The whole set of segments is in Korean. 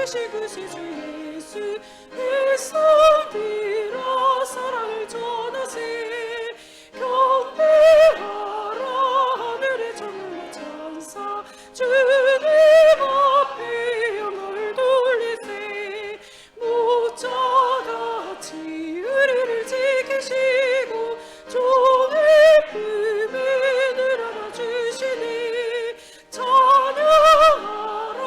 높으신 그새 주 예수 일성들아 사랑을 전하세 경배하라 하늘의 정말 천사 주님 앞에 영광을 돌리세 목자같이 우리를 지키시고 종의 품에 늘 안아주시니 찬양하라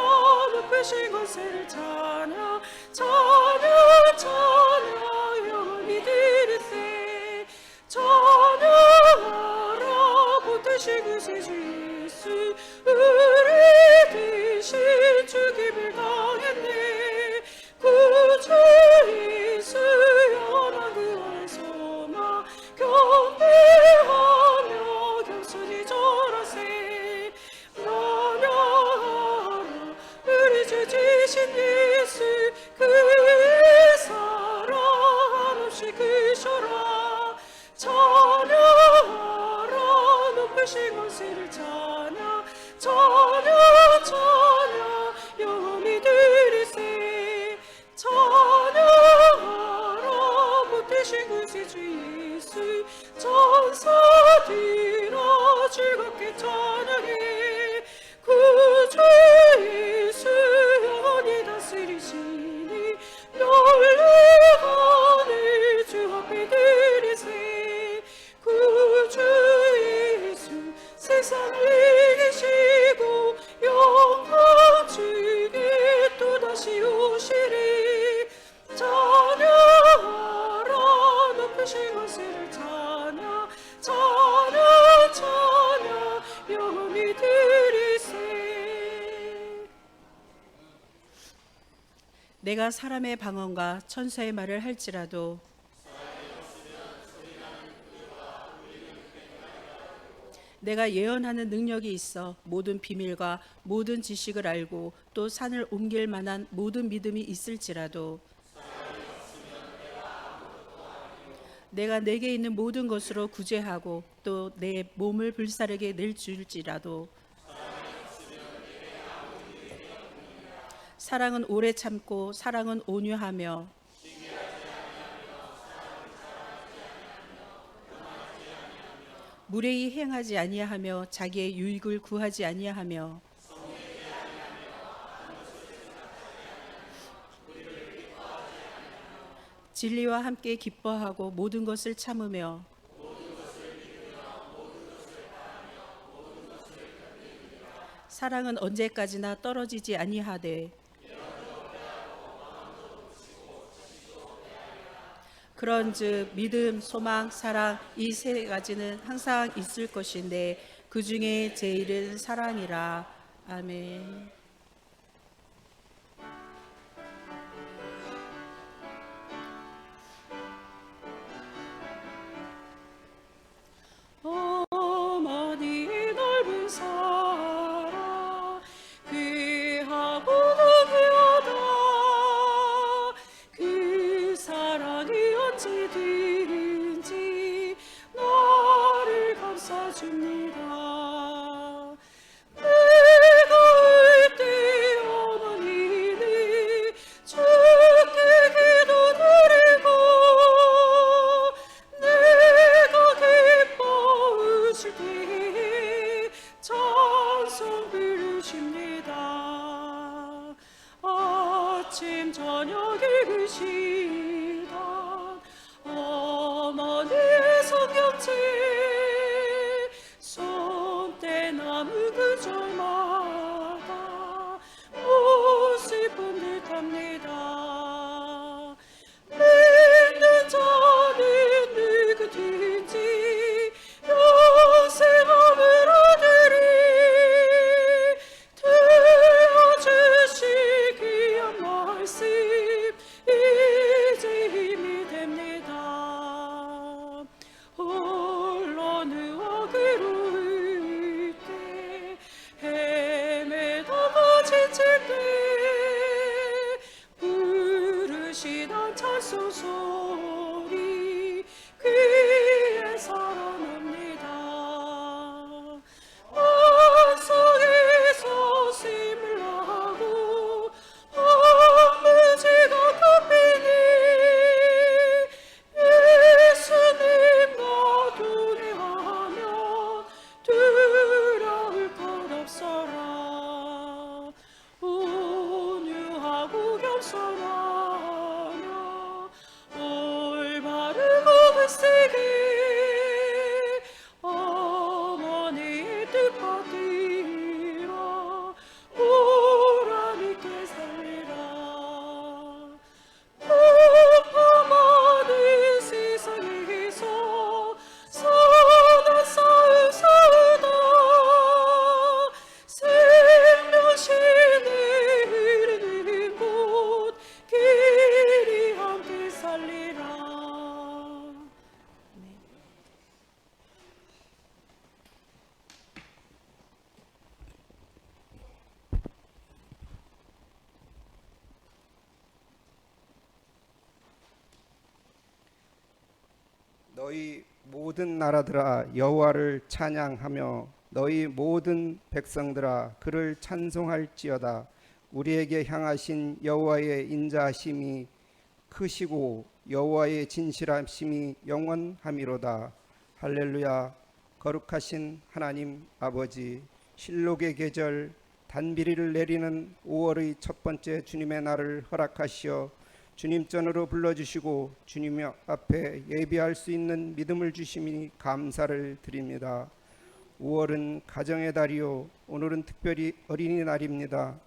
높으신 권세를 찬양 찬양 찬양 영원히 드리세 찬양하라 보태신 그새 주 예수 우리 대신 죽임을 당했네 구주 예수 영원한 그의 소망 경배하며 겸손히 절하세 찬양하라 우리 주 지신 예수 그의 사랑 한없이 크셔라 찬양하라 높으신 권세를 찬양 찬양 찬양 영원히 드리세 찬양하라 보태신 그새 주 예수 천사들아 즐겁게 찬양해 구주 예수 영원히 다스리시니 열려가는 주 앞에 드리세 구주 예수 세상을 이기시고 영광 주게 또다시 오시리 찬양하라 높으신 권세를 찬양 찬양 찬양 영원히 드리세 내가 사람의 방언과 천사의 말을 할지라도 내가 예언하는 능력이 있어 모든 비밀과 모든 지식을 알고 또 산을 옮길 만한 모든 믿음이 있을지라도 내가 내게 있는 모든 것으로 구제하고 또 내 몸을 불사르게 낼줄지라도 사랑은 오래 참고 사랑은 온유하며 무례히 행하지 아니하며 자기의 유익을 구하지 아니하며 진리와 함께 기뻐하고 모든 것을 참으며 사랑은 언제까지나 떨어지지 아니하되 그런즉 믿음, 소망, 사랑 이 세 가지는 항상 있을 것인데 그 중에 제일은 사랑이라. 아멘. 어머니 넓은 사랑 귀하고도 귀하다 그 사랑이 언제든지 나를 감싸줍니다. 내가 울 때 어머니는 주께 기도 드리고 내가 기뻐 웃을 때 찬송 부르십니다. 아침 저녁 읽으시던 어머니의 성경책 손대나무 구절마다 모습은 듯합니다. 믿는 자는 누구든지 영생함을 얻으리 들어주실 귀한 말씀 이제 힘이 됩니다. 홀로 누워 괴로울 때 헤매다가 지칠 때 부르시던 찬송 소리 귀에 살아납니다. 마음속에서 씀을 하고 너희 모든 나라들아 여호와를 찬양하며 너희 모든 백성들아 그를 찬송할지어다. 우리에게 향하신 여호와의 인자하심이 크시고 여호와의 진실하심이 영원함이로다. 할렐루야. 거룩하신 하나님 아버지, 실록의 계절 단비리를 내리는 5월의 첫 번째 주님의 날을 허락하시어 주님 전으로 불러주시고 주님 앞에 예배할 수 있는 믿음을 주시니 감사를 드립니다. 5월은 가정의 달이요, 오늘은 특별히 어린이날입니다.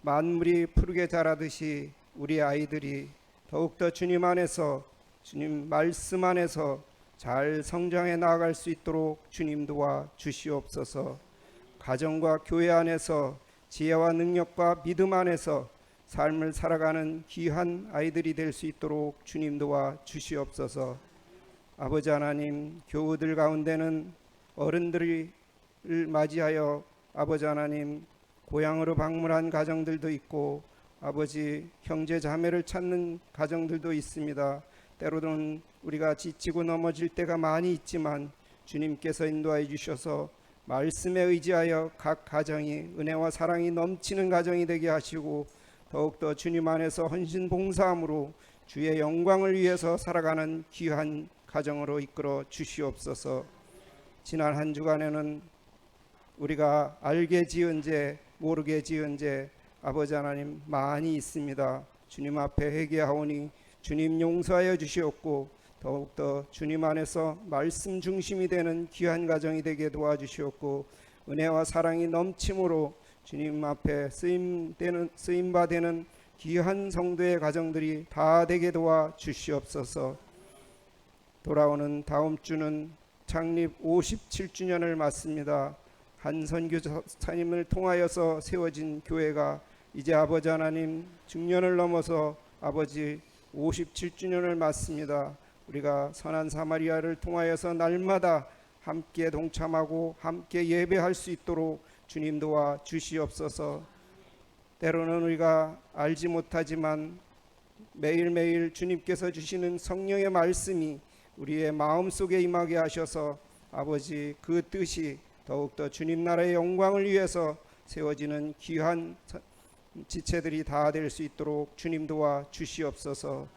만물이 푸르게 자라듯이 우리 아이들이 더욱더 주님 안에서, 주님 말씀 안에서 잘 성장해 나아갈 수 있도록 주님 도와 주시옵소서. 가정과 교회 안에서 지혜와 능력과 믿음 안에서 삶을 살아가는 귀한 아이들이 될 수 있도록 주님 도와 주시옵소서. 아버지 하나님, 교우들 가운데는 어른들을 맞이하여 아버지 하나님 고향으로 방문한 가정들도 있고 아버지 형제 자매를 찾는 가정들도 있습니다. 때로는 우리가 지치고 넘어질 때가 많이 있지만 주님께서 인도하여 주셔서 말씀에 의지하여 각 가정이 은혜와 사랑이 넘치는 가정이 되게 하시고 더욱더 주님 안에서 헌신 봉사함으로 주의 영광을 위해서 살아가는 귀한 가정으로 이끌어 주시옵소서. 지난 한 주간에는 우리가 알게 지은 죄, 모르게 지은 죄 아버지 하나님 많이 있습니다. 주님 앞에 회개하오니 주님 용서하여 주시옵고 더욱더 주님 안에서 말씀 중심이 되는 귀한 가정이 되게 도와주시옵고 은혜와 사랑이 넘침으로 주님 앞에 쓰임바 되는 귀한 성도의 가정들이 다 되게 도와주시옵소서. 돌아오는 다음 주는 창립 57주년을 맞습니다. 한 선교사님을 통하여서 세워진 교회가 이제 아버지 하나님 중년을 넘어서 아버지 57주년을 맞습니다. 우리가 선한 사마리아를 통하여서 날마다 함께 동참하고 함께 예배할 수 있도록 주님 도와 주시옵소서. 때로는 우리가 알지 못하지만 매일매일 주님께서 주시는 성령의 말씀이 우리의 마음속에 임하게 하셔서 아버지 그 뜻이 더욱더 주님 나라의 영광을 위해서 세워지는 귀한 지체들이 다 될 수 있도록 주님 도와 주시옵소서.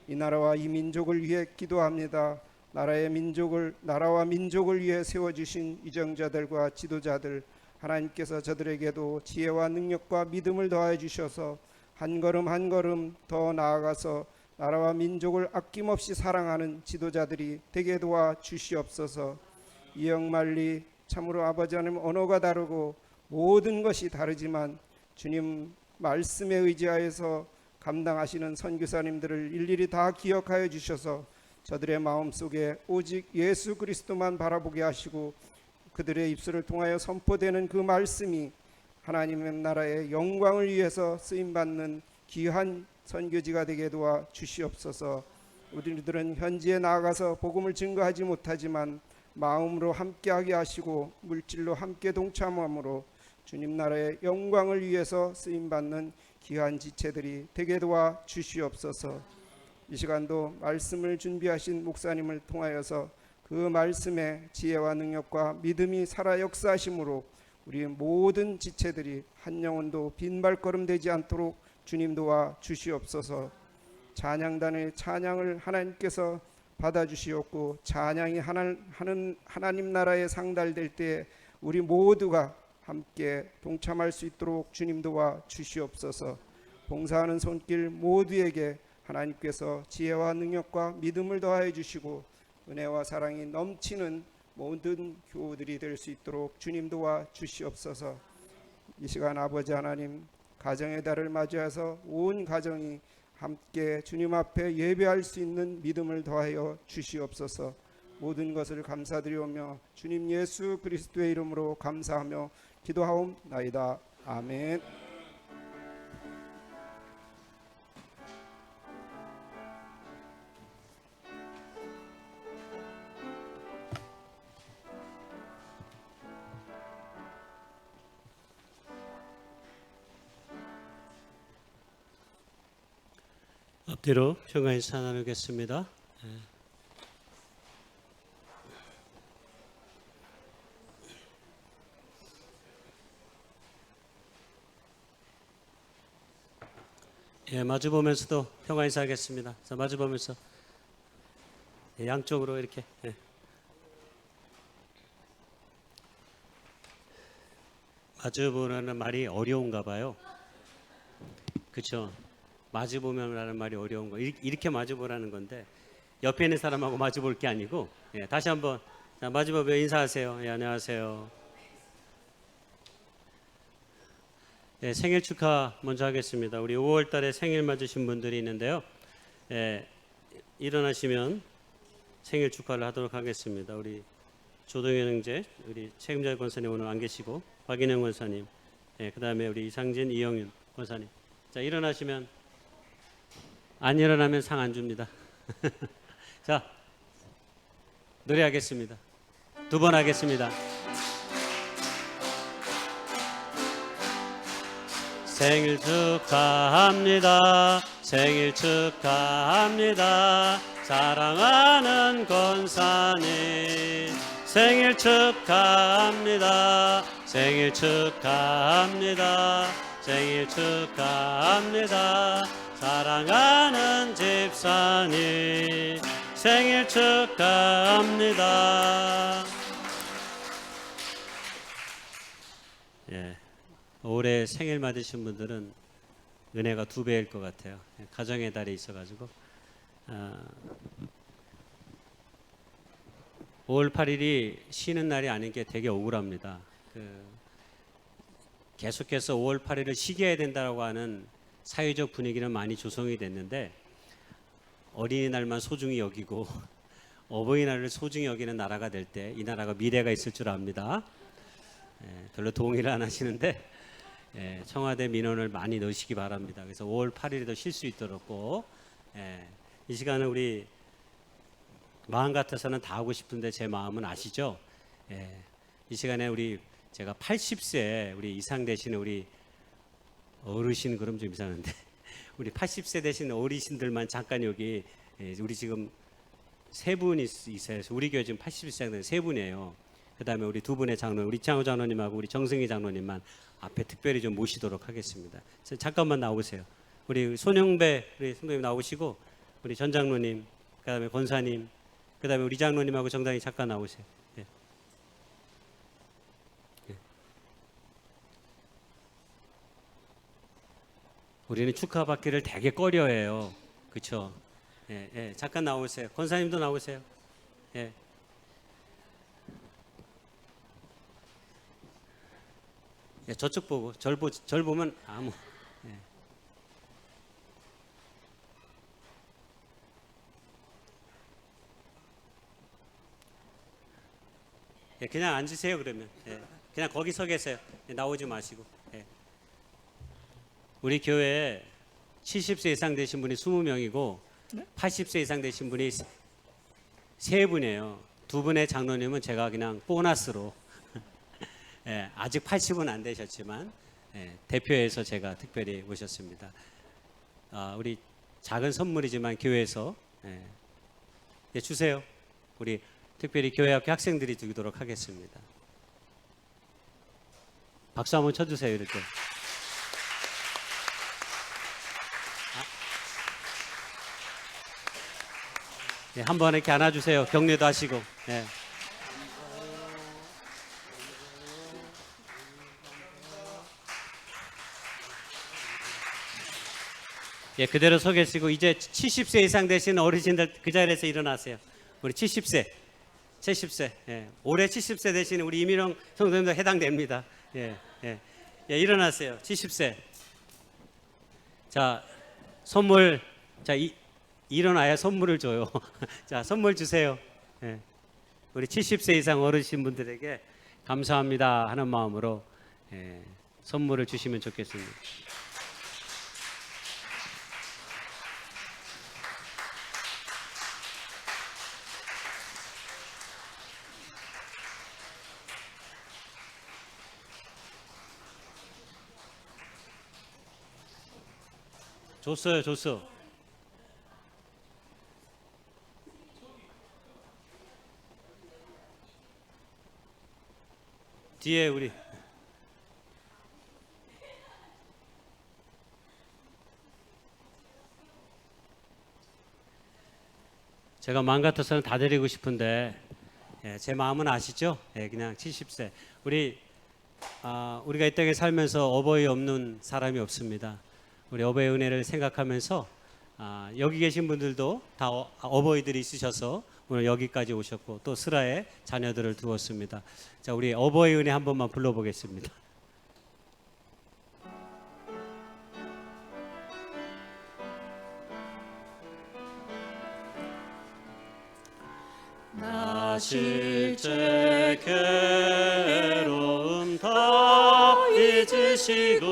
이 나라와 이 민족을 위해 기도합니다. 나라와 민족을 위해 세워주신 이정자들과 지도자들 하나님께서 저들에게도 지혜와 능력과 믿음을 더하여 주셔서 한 걸음 한 걸음 더 나아가서 나라와 민족을 아낌없이 사랑하는 지도자들이 되게 도와 주시옵소서. 이영만리 참으로 아버지 하나님 언어가 다르고 모든 것이 다르지만 주님 말씀에 의지하여서 감당하시는 선교사님들을 일일이 다 기억하여 주셔서 저들의 마음속에 오직 예수 그리스도만 바라보게 하시고 그들의 입술을 통하여 선포되는 그 말씀이 하나님의 나라의 영광을 위해서 쓰임받는 귀한 선교지가 되게 도와 주시옵소서. 우리들은 현지에 나아가서 복음을 증거하지 못하지만 마음으로 함께하게 하시고 물질로 함께 동참함으로 주님 나라의 영광을 위해서 쓰임받는 귀한 지체들이 되게 도와 주시옵소서. 이 시간도 말씀을 준비하신 목사님을 통하여서 그 말씀에 지혜와 능력과 믿음이 살아 역사하심으로 우리 모든 지체들이 한 영혼도 빈발걸음 되지 않도록 주님 도와 주시옵소서. 찬양단의 찬양을 하나님께서 받아주시옵고 찬양이 하나님 나라에 상달될 때 우리 모두가 함께 동참할 수 있도록 주님 도와 주시옵소서. 봉사하는 손길 모두에게 하나님께서 지혜와 능력과 믿음을 더하여 주시고 은혜와 사랑이 넘치는 모든 교우들이 될 수 있도록 주님 도와 주시옵소서. 이 시간 아버지 하나님 가정의 달을 맞이해서 온 가정이 함께 주님 앞에 예배할 수 있는 믿음을 더하여 주시옵소서. 모든 것을 감사드리오며 주님 예수 그리스도의 이름으로 감사하며 기도하옵나이다. 아멘. 앞뒤로 평강의 인사 나누겠습니다. 예, 마주 보면서도 평화 인사하겠습니다. 자, 마주 보면서 예, 양쪽으로 이렇게. 예. 마주 보라는 말이 어려운가 봐요. 그렇죠? 마주 보면라는 말이 어려운 거. 이렇게 마주 보라는 건데 옆에 있는 사람하고 마주 볼 게 아니고. 예, 다시 한번 자, 마주 보며 인사하세요. 예, 안녕하세요. 예, 생일 축하 먼저 하겠습니다. 우리 5월 달에 생일 맞으신 분들이 있는데요. 예, 일어나시면 생일 축하를 하도록 하겠습니다. 우리 조동현 형제, 우리 책임자 권사님 오늘 안 계시고 박인영 권사님, 예, 그다음에 우리 이상진, 이영윤 권사님. 자, 일어나시면 안 일어나면 상 안 줍니다. 자, 노래하겠습니다. 두 번 하겠습니다. 생일 축하합니다. 생일 축하합니다. 사랑하는 권사님 생일 축하합니다. 생일 축하합니다. 생일 축하합니다. 사랑하는 집사님 생일 축하합니다. 예, 올해 생일 맞으신 분들은 은혜가 2배일 것 같아요. 가정의 달이 있어가지고 5월 8일이 쉬는 날이 아닌 게 되게 억울합니다. 계속해서 5월 8일을 쉬게 해야 된다고 하는 사회적 분위기는 많이 조성이 됐는데 어린이날만 소중히 여기고 어버이날을 소중히 여기는 나라가 될 때 이 나라가 미래가 있을 줄 압니다. 별로 동의를 안 하시는데 청와대 민원을 많이 넣으시기 바랍니다. 그래서 5월 8일에도 쉴 수 있도록 꼭 이 시간은 우리 마음 같아서는 다 하고 싶은데 제 마음은 아시죠? 이 시간에 제가 80세 우리 이상 되시는 우리 어르신 그럼 좀 이상한데 우리 80세 되신 어르신들만 잠깐 여기 우리 지금 3분 있어요. 우리 교회 지금 80세 된 3분이에요. 그다음에 우리 2분의 장로님, 우리 이창호 장로님하고 우리 정승희 장로님만 앞에 특별히 좀 모시도록 하겠습니다. 잠깐만 나오세요. 우리 손영배 우리 성도님 나오시고 우리 전 장로님, 그다음에 권사님, 그다음에 우리 장로님하고 정당이 잠깐 나오세요. 예. 예. 우리는 축하받기를 되게 꺼려해요. 그렇죠? 예, 예. 잠깐 나오세요. 권사님도 나오세요. 예. 예, 저쪽 보고 절 보면 아무. 예. 예, 그냥 앉으세요 그러면. 예, 그냥 거기 서 계세요. 예, 나오지 마시고. 예. 우리 교회에 70세 이상 되신 분이 20명이고 80세 이상 되신 분이 3분이에요. 2분의 장로님은 제가 그냥 보너스로 예, 아직 80은 안 되셨지만 대표해서 제가 특별히 모셨습니다. 우리 작은 선물이지만 교회에서 주세요. 우리 특별히 교회학교 학생들이 드리도록 하겠습니다. 박수 한번 쳐주세요. 이렇게. 한번 이렇게 안아주세요. 격려도 하시고. 예, 그대로 서 계시고 이제 70세 이상 되신 어르신들 그 자리에서 일어나세요. 우리 70세. 예, 올해 70세 되신 우리 이민영 성도님도 해당됩니다. 예, 일어나세요. 70세. 자, 선물. 자, 일어나야 선물을 줘요. 자, 선물 주세요. 예, 우리 70세 이상 어르신 분들에게 감사합니다 하는 마음으로 선물을 주시면 좋겠습니다. 줬어. 뒤에 우리 제가 마음 같아서는 다 드리고 싶은데 제 마음은 아시죠? 그냥 70세. 우리가 이 땅에 살면서 어버이 없는 사람이 없습니다. 우리 어버이 은혜를 생각하면서 여기 계신 분들도 다 어버이들이 있으셔서 오늘 여기까지 오셨고 또 슬하에 자녀들을 두었습니다. 자, 우리 어버이 은혜 한 번만 불러보겠습니다. 나 실제 괴로움 다 잊으시고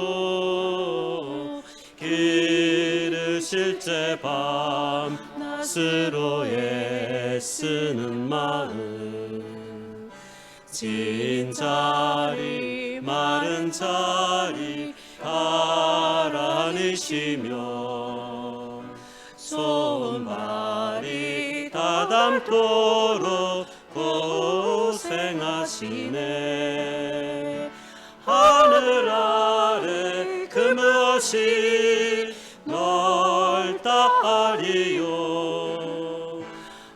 기르실 때 밤낮으로 애쓰는 마음 진 자리 마른 자리 가라앉으시며 손발이 다담토록 고생하시네 하늘 아래 그 무엇이 넓다 하리요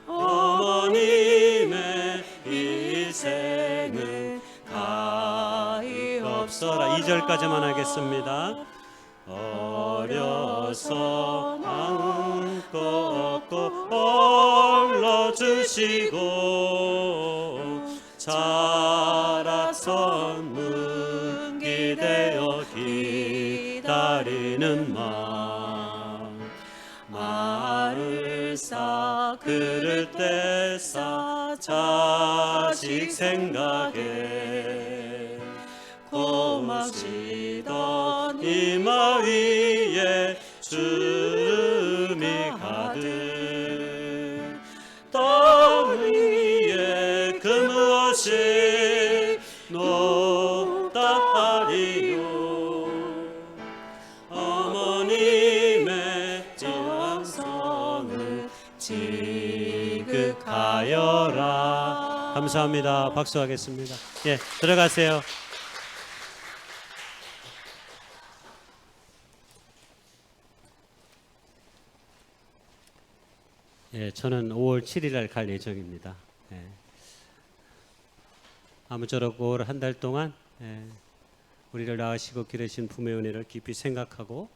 어머님의 희생은 가히 없어라 2절까지만 하겠습니다. 어려서 안고 업고 올려주시고 자라선 문기되어 기다리는 마음 말을 쌓 그릇 떼싸 자식 생각에 고마시던 이마 위에 주름이 가득 땅 위에 그 무엇이 높다 하리요 어머님의 양성을 지극하여라. 감사합니다. 박수하겠습니다. 예, 들어가세요. 예, 저는 5월 7일 날 갈 예정입니다. 예. 아무쪼록 5월 한 달 동안 우리를 낳으시고 기르신 부모의 은혜를 깊이 생각하고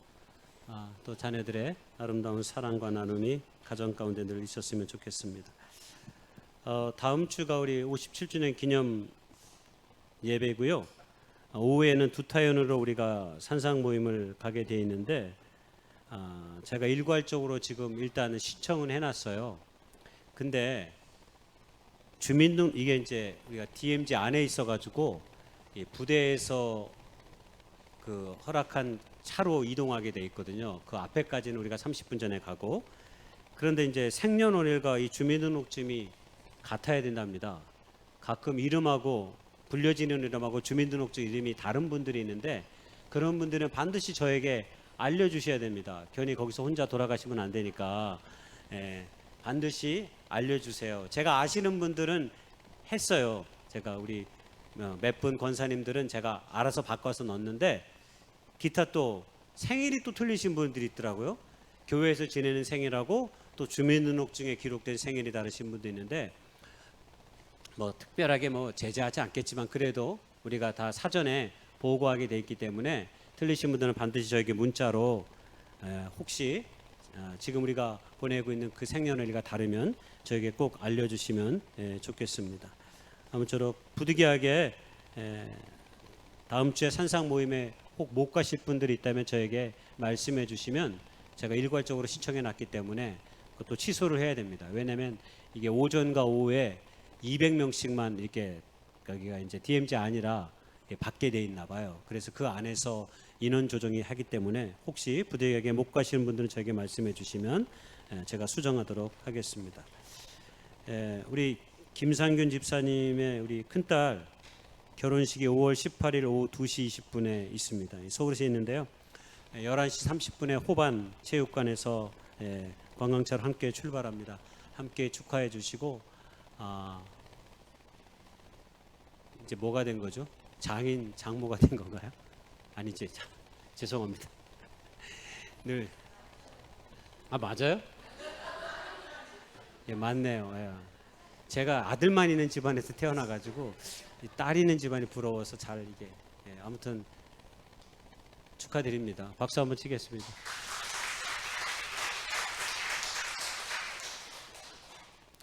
또 자녀들의 아름다운 사랑과 나눔이 가정 가운데 늘 있었으면 좋겠습니다. 다음 주가 우리 57주년 기념 예배고요. 오후에는 두타연으로 우리가 산상 모임을 가게 돼 있는데 제가 일괄적으로 지금 일단은 시청은 해놨어요. 근데 주민등 이게 이제 우리가 DMZ 안에 있어가지고 이 부대에서 그 허락한 차로 이동하게 돼 있거든요. 그 앞에까지는 우리가 30분 전에 가고 그런데 이제 생년월일과 이 주민등록증이 같아야 된답니다. 가끔 이름하고 불려지는 이름하고 주민등록증 이름이 다른 분들이 있는데 그런 분들은 반드시 저에게 알려주셔야 됩니다. 괜히 거기서 혼자 돌아가시면 안 되니까 반드시 알려주세요. 제가 아시는 분들은 했어요. 제가 우리 몇 분 권사님들은 제가 알아서 바꿔서 넣었는데 기타 또 생일이 또 틀리신 분들이 있더라고요. 교회에서 지내는 생일하고 또 주민등록증에 기록된 생일이 다르신 분도 있는데 뭐 특별하게 뭐 제재하지 않겠지만 그래도 우리가 다 사전에 보고하게 돼 있기 때문에 틀리신 분들은 반드시 저에게 문자로 혹시 지금 우리가 보내고 있는 그 생년월일과 다르면 저에게 꼭 알려주시면 좋겠습니다. 아무쪼록 부득이하게 다음 주에 산상 모임에 꼭 못 가실 분들이 있다면 저에게 말씀해 주시면 제가 일괄적으로 신청해 놨기 때문에 그것도 취소를 해야 됩니다. 왜냐하면 이게 오전과 오후에 200명씩만 이렇게 여기가 이제 DMZ 아니라 받게 돼 있나 봐요. 그래서 그 안에서 인원 조정이 하기 때문에 혹시 부득이하게 못 가시는 분들은 저에게 말씀해 주시면 제가 수정하도록 하겠습니다. 우리 김상균 집사님의 우리 큰딸 결혼식이 5월 18일 오후 2시 20분에 있습니다. 서울에 있는데요. 11시 30분에 호반 체육관에서 관광차로 함께 출발합니다. 함께 축하해 주시고 이제 뭐가 된 거죠? 장모가 된 건가요? 아니지. 죄송합니다. 늘 맞아요? 예, 맞네요. 예. 제가 아들만 있는 집안에서 태어나가지고 이 딸 있는 집안이 부러워서 잘 이게 예, 아무튼 축하드립니다. 박수 한번 치겠습니다.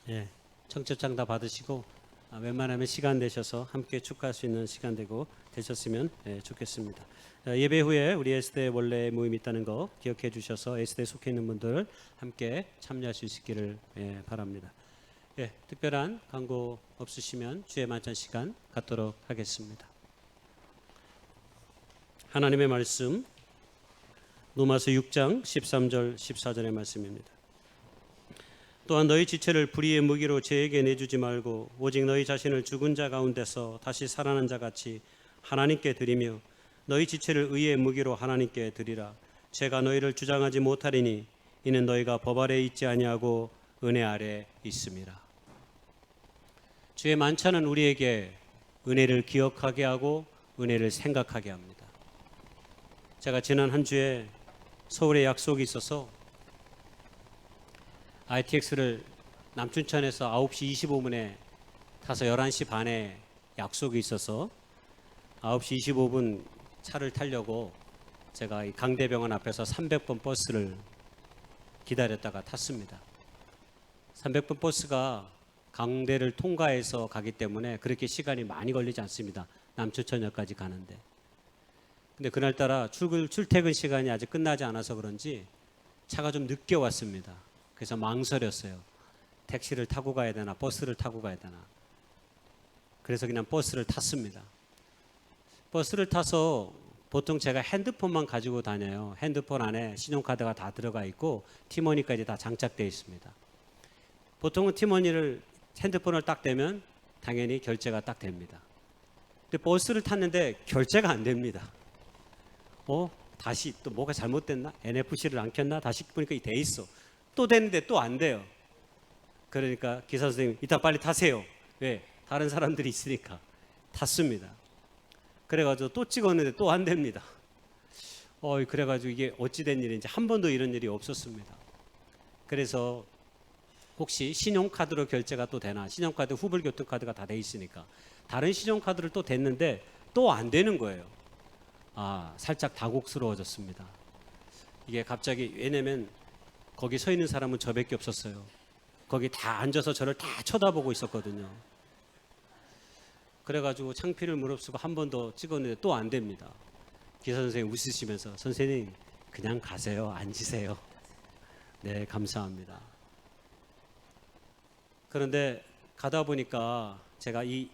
예, 청첩장 다 받으시고 웬만하면 시간 되셔서 함께 축하할 수 있는 시간 되셨으면 좋겠습니다. 예배 후에 우리 S대 원래 모임이 있다는 거 기억해 주셔서 S대에 속해 있는 분들 함께 참여할 수 있기를 바랍니다. 예, 특별한 광고 없으시면 주의 만찬 시간 갖도록 하겠습니다. 하나님의 말씀 로마서 6장 13절 14절의 말씀입니다. 또한 너희 지체를 불의의 무기로 죄에게 내주지 말고 오직 너희 자신을 죽은 자 가운데서 다시 살아난 자 같이 하나님께 드리며 너희 지체를 의의 무기로 하나님께 드리라. 죄가 너희를 주장하지 못하리니 이는 너희가 법 아래 있지 아니하고 은혜 아래 있음이라. 주의 만찬은 우리에게 은혜를 기억하게 하고 은혜를 생각하게 합니다. 제가 지난 한 주에 서울에 약속이 있어서 ITX를 남춘천에서 9시 25분에 타서 11시 반에 약속이 있어서 9시 25분 차를 타려고 제가 이 강대병원 앞에서 300번 버스를 기다렸다가 탔습니다. 300번 버스가 강대를 통과해서 가기 때문에 그렇게 시간이 많이 걸리지 않습니다. 남춘천역까지 가는데. 근데 그날따라 출퇴근 시간이 아직 끝나지 않아서 그런지 차가 좀 늦게 왔습니다. 그래서 망설였어요. 택시를 타고 가야 되나 버스를 타고 가야 되나. 그래서 그냥 버스를 탔습니다. 버스를 타서 보통 제가 핸드폰만 가지고 다녀요. 핸드폰 안에 신용카드가 다 들어가 있고 티머니까지 다 장착되어 있습니다. 보통은 티머니를 핸드폰을 딱 대면 당연히 결제가 딱 됩니다. 근데 버스를 탔는데 결제가 안 됩니다. 다시 또 뭐가 잘못됐나? NFC를 안 켰나? 다시 보니까 돼 있어. 또 됐는데 또 안 돼요. 그러니까 기사 선생님 이따 빨리 타세요. 왜? 다른 사람들이 있으니까. 탔습니다. 그래가지고 또 찍었는데 또 안 됩니다. 그래가지고 이게 어찌된 일인지 한 번도 이런 일이 없었습니다. 그래서 혹시 신용카드로 결제가 또 되나? 신용카드, 후불교통카드가 다 돼 있으니까 다른 신용카드를 또 댔는데 또 안 되는 거예요. 살짝 다곡스러워졌습니다. 이게 갑자기 왜냐면 거기 서 있는 사람은 저밖에 없었어요. 거기 다 앉아서 저를 다 쳐다보고 있었거든요. 그래가지고 창피를 무릅쓰고 한 번 더 찍었는데 또 안 됩니다. 기사 선생님 웃으시면서 선생님 그냥 가세요. 앉으세요. 네, 감사합니다. 그런데 가다 보니까 제가 이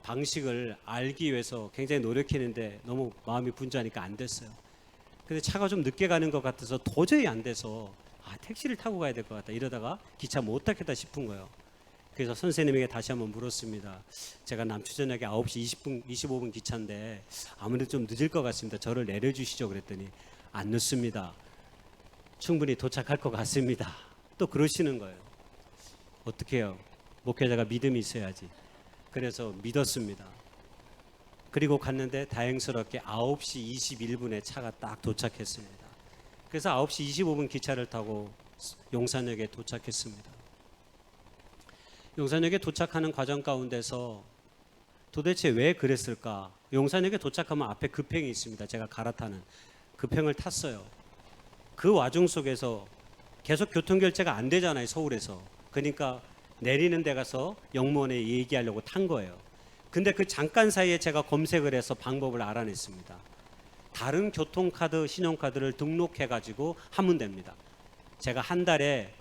방식을 알기 위해서 굉장히 노력했는데 너무 마음이 분주하니까 안 됐어요. 근데 차가 좀 늦게 가는 것 같아서 도저히 안 돼서 택시를 타고 가야 될 것 같다. 이러다가 기차 못 타겠다 싶은 거예요. 그래서 선생님에게 다시 한번 물었습니다. 제가 남춘천역에 9시 25분 기차인데 아무래도 좀 늦을 것 같습니다. 저를 내려주시죠. 그랬더니 안 늦습니다. 충분히 도착할 것 같습니다. 또 그러시는 거예요. 어떻게 해요? 목회자가 믿음이 있어야지. 그래서 믿었습니다. 그리고 갔는데 다행스럽게 9시 21분에 차가 딱 도착했습니다. 그래서 9시 25분 기차를 타고 용산역에 도착했습니다. 용산역에 도착하는 과정 가운데서 도대체 왜 그랬을까? 용산역에 도착하면 앞에 급행이 있습니다. 제가 갈아타는 급행을 탔어요. 그 와중 속에서 계속 교통결제가 안 되잖아요. 서울에서. 그러니까 내리는 데 가서 영무원에 얘기하려고 탄 거예요. 근데 그 잠깐 사이에 제가 검색을 해서 방법을 알아냈습니다. 다른 교통카드, 신용카드를 등록해가지고 하면 됩니다. 제가 한 달에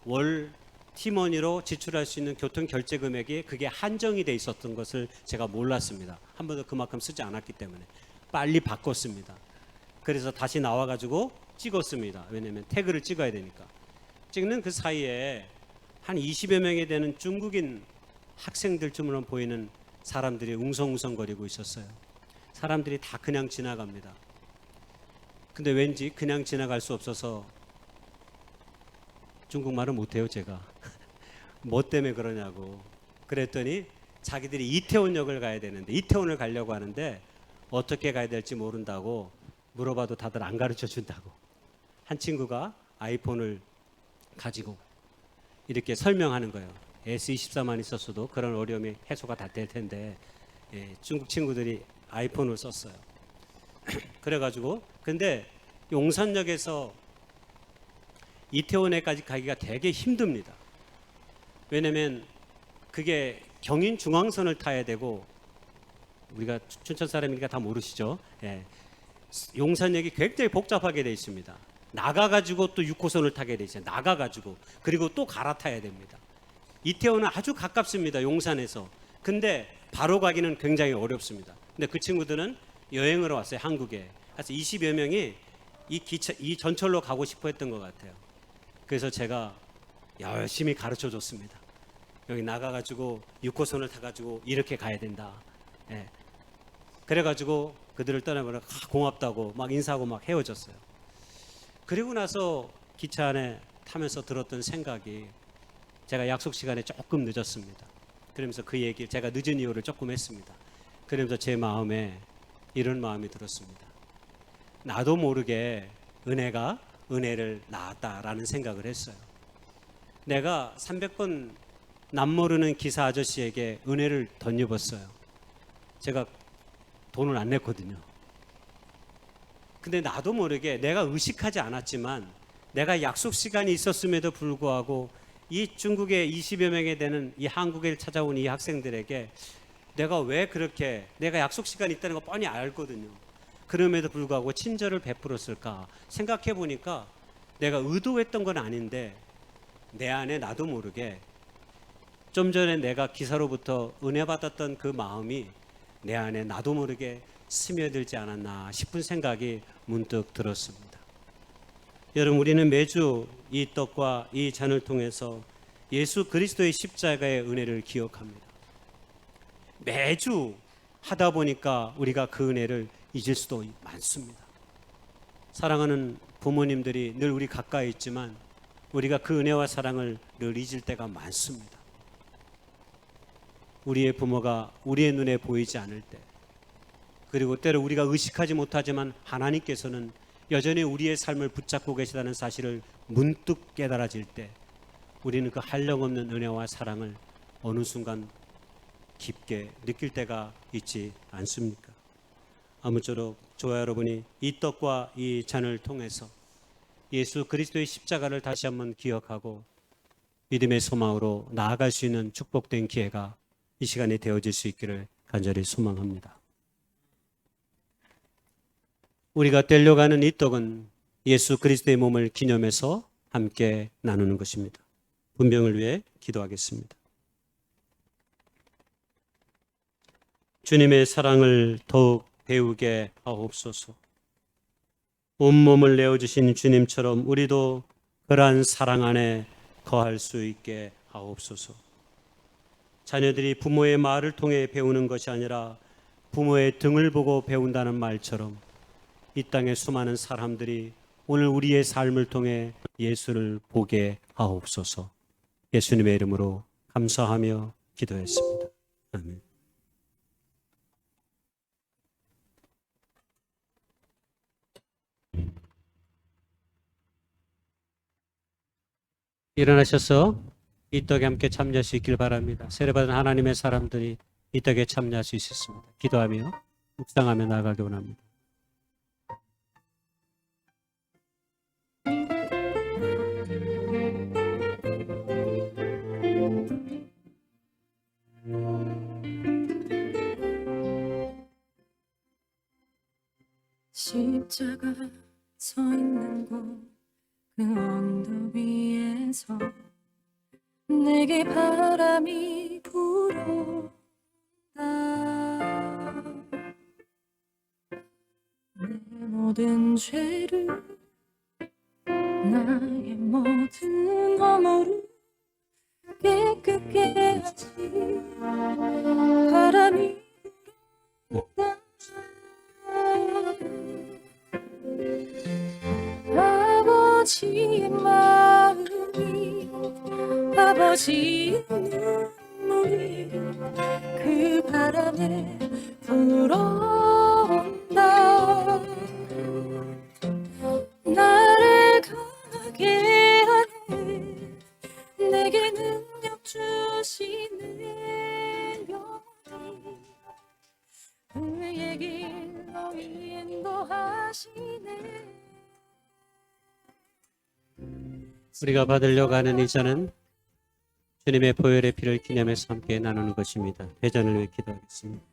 월 티머니로 지출할 수 있는 교통결제 금액이 그게 한정이 돼 있었던 것을 제가 몰랐습니다. 한 번도 그만큼 쓰지 않았기 때문에 빨리 바꿨습니다. 그래서 다시 나와가지고 찍었습니다. 왜냐하면 태그를 찍어야 되니까. 찍는 그 사이에 한 20여 명이 되는 중국인 학생들쯤으로 보이는 사람들이 웅성웅성거리고 있었어요. 사람들이 다 그냥 지나갑니다. 근데 왠지 그냥 지나갈 수 없어서 중국말을 못해요 제가. 뭐 때문에 그러냐고. 그랬더니 자기들이 이태원역을 가야 되는데 이태원을 가려고 하는데 어떻게 가야 될지 모른다고 물어봐도 다들 안 가르쳐 준다고. 한 친구가 아이폰을 가지고 이렇게 설명하는 거예요. S24만 있었어도 그런 어려움이 해소가 다 될 텐데 중국 친구들이 아이폰을 썼어요. 그래가지고 근데 용산역에서 이태원에까지 가기가 되게 힘듭니다. 왜냐면 그게 경인중앙선을 타야 되고 우리가 춘천 사람이니까 다 모르시죠? 용산역이 굉장히 복잡하게 되어 있습니다. 나가가지고 또 6호선을 타게 되어 있어요. 나가가지고 그리고 또 갈아타야 됩니다. 이태원은 아주 가깝습니다. 용산에서. 근데 바로 가기는 굉장히 어렵습니다. 근데 그 친구들은 여행을 왔어요. 한국에. 그래서 20여 명이 이 전철로 가고 싶어 했던 것 같아요. 그래서 제가 열심히 가르쳐 줬습니다. 여기 나가가지고 6호선을 타가지고 이렇게 가야 된다. 그래가지고 그들을 떠나보라 고맙다고 막 인사하고 막 헤어졌어요. 그리고 나서 기차 안에 타면서 들었던 생각이 제가 약속 시간에 조금 늦었습니다. 그러면서 그 얘기 제가 늦은 이유를 조금 했습니다. 그러면서 제 마음에 이런 마음이 들었습니다. 나도 모르게 은혜가 은혜를 낳았다라는 생각을 했어요. 내가 300번 남모르는 기사 아저씨에게 은혜를 덧입었어요. 제가 돈을 안 냈거든요. 근데 나도 모르게 내가 의식하지 않았지만 내가 약속 시간이 있었음에도 불구하고 이 중국에 20여 명에 되는 이 한국에 찾아온 이 학생들에게 내가 왜 그렇게 내가 약속 시간이 있다는 거 뻔히 알거든요. 그럼에도 불구하고 친절을 베풀었을까 생각해 보니까 내가 의도했던 건 아닌데 내 안에 나도 모르게 좀 전에 내가 기사로부터 은혜 받았던 그 마음이 내 안에 나도 모르게 스며들지 않았나 싶은 생각이 문득 들었습니다. 여러분, 우리는 매주 이 떡과 이 잔을 통해서 예수 그리스도의 십자가의 은혜를 기억합니다. 매주 하다 보니까 우리가 그 은혜를 잊을 수도 많습니다. 사랑하는 부모님들이 늘 우리 가까이 있지만 우리가 그 은혜와 사랑을 늘 잊을 때가 많습니다. 우리의 부모가 우리의 눈에 보이지 않을 때, 그리고 때로 우리가 의식하지 못하지만 하나님께서는 여전히 우리의 삶을 붙잡고 계시다는 사실을 문득 깨달아질 때 우리는 그 한량없는 은혜와 사랑을 어느 순간 깊게 느낄 때가 있지 않습니까? 아무쪼록 저와 여러분이 이 떡과 이 잔을 통해서 예수 그리스도의 십자가를 다시 한번 기억하고 믿음의 소망으로 나아갈 수 있는 축복된 기회가 이 시간에 되어질 수 있기를 간절히 소망합니다. 우리가 떼려가는 이 떡은 예수 그리스도의 몸을 기념해서 함께 나누는 것입니다. 분병을 위해 기도하겠습니다. 주님의 사랑을 더욱 배우게 하옵소서. 온몸을 내어주신 주님처럼 우리도 그러한 사랑 안에 거할 수 있게 하옵소서. 자녀들이 부모의 말을 통해 배우는 것이 아니라 부모의 등을 보고 배운다는 말처럼 이 땅의 수많은 사람들이 오늘 우리의 삶을 통해 예수를 보게 하옵소서. 예수님의 이름으로 감사하며 기도했습니다. 아멘. 일어나셔서 이 떡에 함께 참여할 수 있길 바랍니다. 세례받은 하나님의 사람들이 이 떡에 참여할 수 있었습니다. 기도하며 묵상하며 나아가기 원합니다. 십자가 서 있는 곳 그 언덕 위에서 내게 바람이 불어온다. 내 모든 죄를 나의 모든 허물을 깨끗게 하지 바람이 불어온다. 아버지의 마음이 아버지의 눈물이 그 바람에 불어온다. 나를 강하게 하네. 내게 인도하시네. 우리가 받으려고 하는 이 잔은 주님의 보혈의 피를 기념해서 함께 나누는 것입니다. 대전을 위해 기도하겠습니다.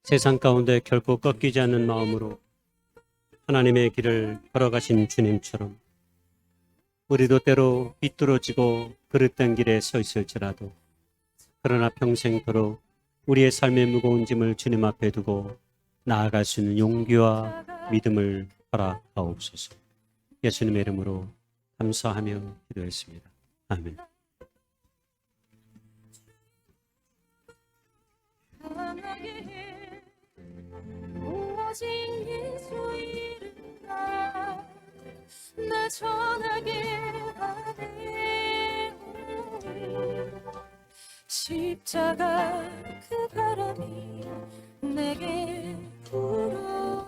세상 가운데 결코 꺾이지 않는 마음으로 하나님의 길을 걸어가신 주님처럼 우리도 때로 삐뚤어지고 그릇된 길에 서 있을지라도 그러나 평생토록 우리의 삶의 무거운 짐을 주님 앞에 두고 나아갈 수 있는 용기와 믿음을 허락하옵소서. 예수님의 이름으로 감사하며 기도했습니다. 아멘. 강하게 해 오직 예수 이름 나 전하게 하네. 십자가 그 바람이 내게 불어온다.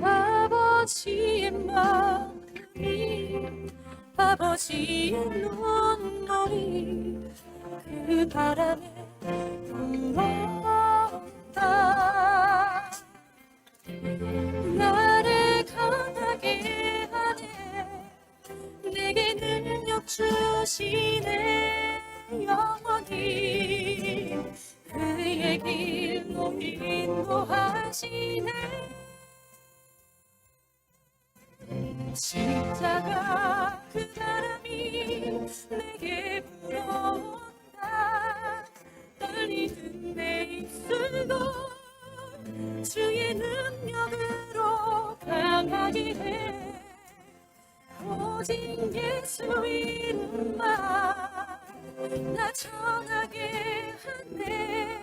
아버지의 마음이 아버지의 눈물이 그 바람에 불어온다. 나를 강하게 하네. 내게 능력 주시네. 영원히 그의 길로 인도하시네. 십자가 그 바람이 내게 불어온다. 떨리는 내 입술도 주의 능력으로 강하게 해. 오직 예수 이름만 나 전하게 하네.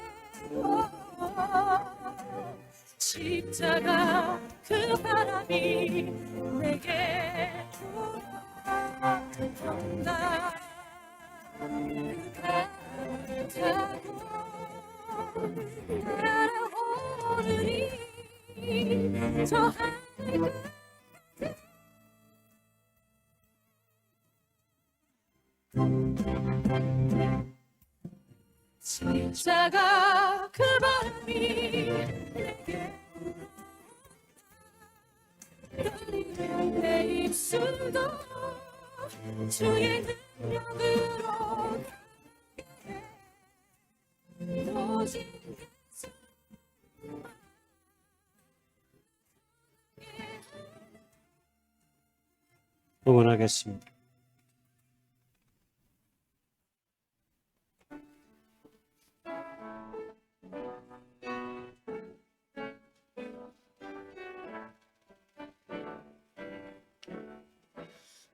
십자가 그 바람이 내게 불어온다. 그 바람을 타고 날아오르니 저 하늘 십자가 그 바람이 내게 떨리는 내 입술도 주의 능력으로 오직 예수 응원하겠습니다.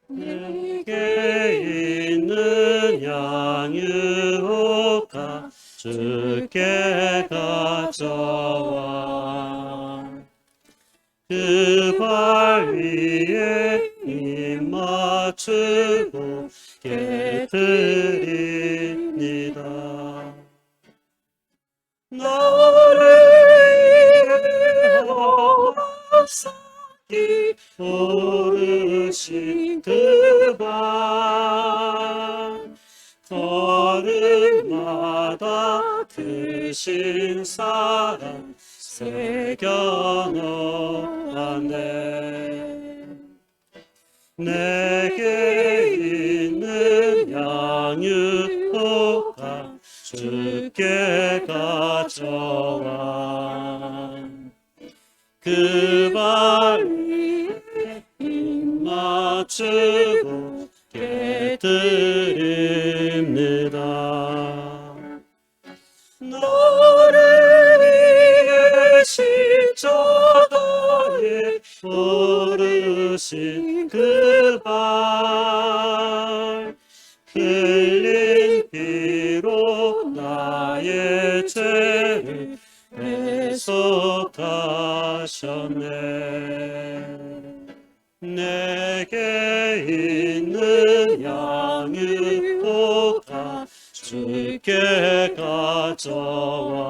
내게 있는 양육가 주께 가져와 그 발 위에 입 맞추고 깨뜨립니다. 나를 허락사기 오르신 그 발 걸음마다 크신 사랑 새겨놓았네. 내게 있는 양육도가 주께 가져와 그 발 위에 입 맞추고 깨뜨립니다. 너를 위해 십자가에 오르신 그 발 흘린 피로 나의 죄를 애속하셨네. 내게 있는 양육도가 주께 가져와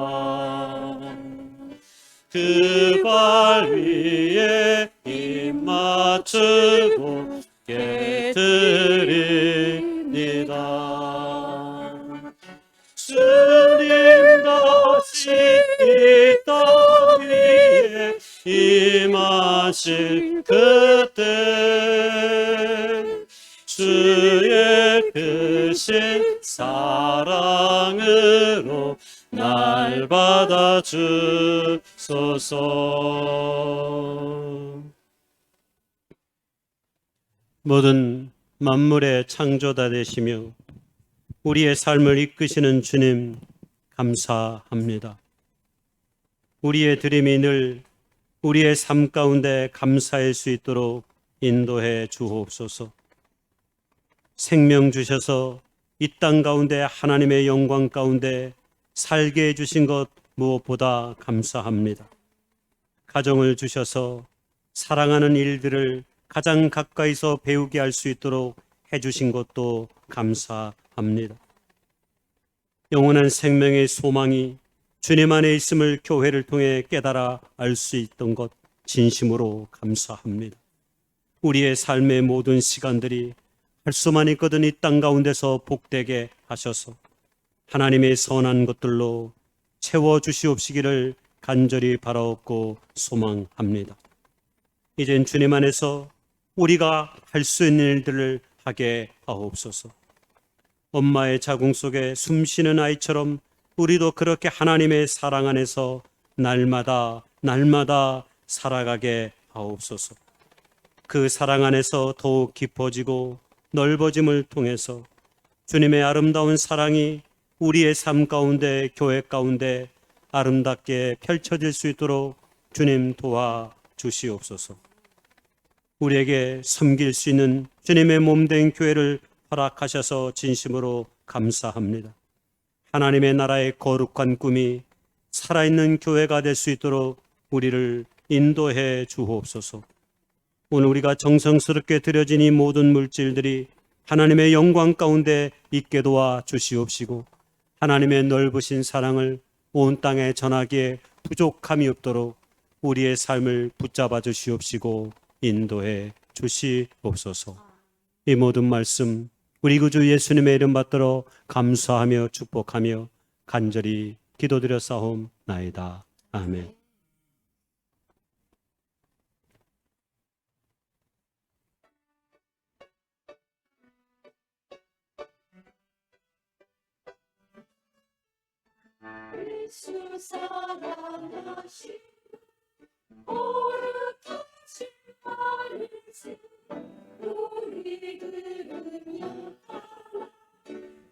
그 발 위에 입 맞추고 깨뜨립니다. 주님 다시 이 땅 위에 임하실 그때 주의 크신 사랑으로 날 받아주소서. 모든 만물의 창조자 되시며 우리의 삶을 이끄시는 주님 감사합니다. 우리의 드림이 늘 우리의 삶 가운데 감사할 수 있도록 인도해 주옵소서. 생명 주셔서 이 땅 가운데 하나님의 영광 가운데 살게 해주신 것 무엇보다 감사합니다. 가정을 주셔서 사랑하는 일들을 가장 가까이서 배우게 할 수 있도록 해주신 것도 감사합니다. 영원한 생명의 소망이 주님 안에 있음을 교회를 통해 깨달아 알 수 있던 것 진심으로 감사합니다. 우리의 삶의 모든 시간들이 할 수만 있거든 이 땅 가운데서 복되게 하셔서 하나님의 선한 것들로 채워주시옵시기를 간절히 바라옵고 소망합니다. 이젠 주님 안에서 우리가 할 수 있는 일들을 하게 하옵소서. 엄마의 자궁 속에 숨쉬는 아이처럼 우리도 그렇게 하나님의 사랑 안에서 날마다 살아가게 하옵소서. 그 사랑 안에서 더욱 깊어지고 넓어짐을 통해서 주님의 아름다운 사랑이 우리의 삶 가운데 교회 가운데 아름답게 펼쳐질 수 있도록 주님 도와 주시옵소서. 우리에게 섬길 수 있는 주님의 몸된 교회를 허락하셔서 진심으로 감사합니다. 하나님의 나라의 거룩한 꿈이 살아있는 교회가 될 수 있도록 우리를 인도해 주옵소서. 오늘 우리가 정성스럽게 드려진 이 모든 물질들이 하나님의 영광 가운데 있게 도와 주시옵시고 하나님의 넓으신 사랑을 온 땅에 전하기에 부족함이 없도록 우리의 삶을 붙잡아 주시옵시고 인도해 주시옵소서. 이 모든 말씀 우리 구주 예수님의 이름 받들어 감사하며 축복하며 간절히 기도드려 싸움나이다. 아멘. 예수 사랑하시 오르타시 바르시 우리들은 약하나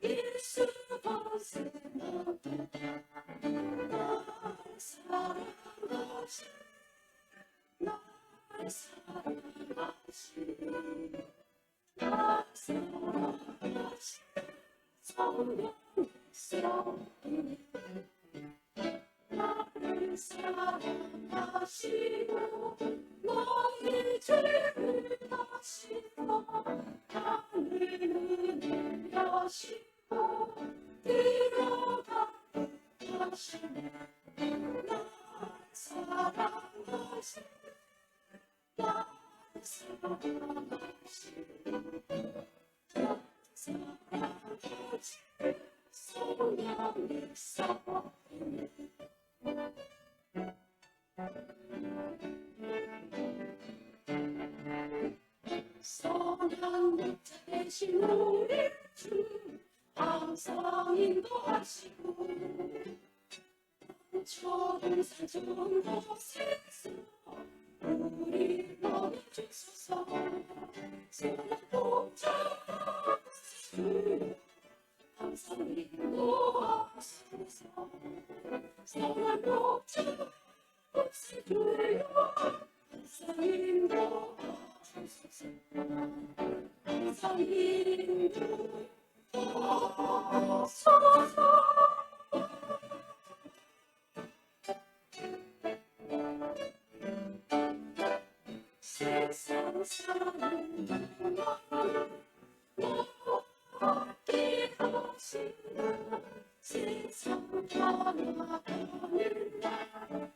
예수 벗어나 날 사랑하시 날 사랑하시 날 사랑하시 성령의 사랑이 나를 사랑하시고 너의 죄를 다시고 하늘을 여시고 들어가게 하시네. 날 사랑하시 날 사랑하시 날 사랑하시 성령의 사랑이 선한 목자 되신 우리 주 항상 인도하시고 좁은 산 좋은 곳에서 우리 넣어주소서. 선한 목자 주 항상 인도하소서. 선한 목자 주여 항상 인도하소서. 항상 인도하소서. 세상 사는 어디 하시나 세상 변화가는 날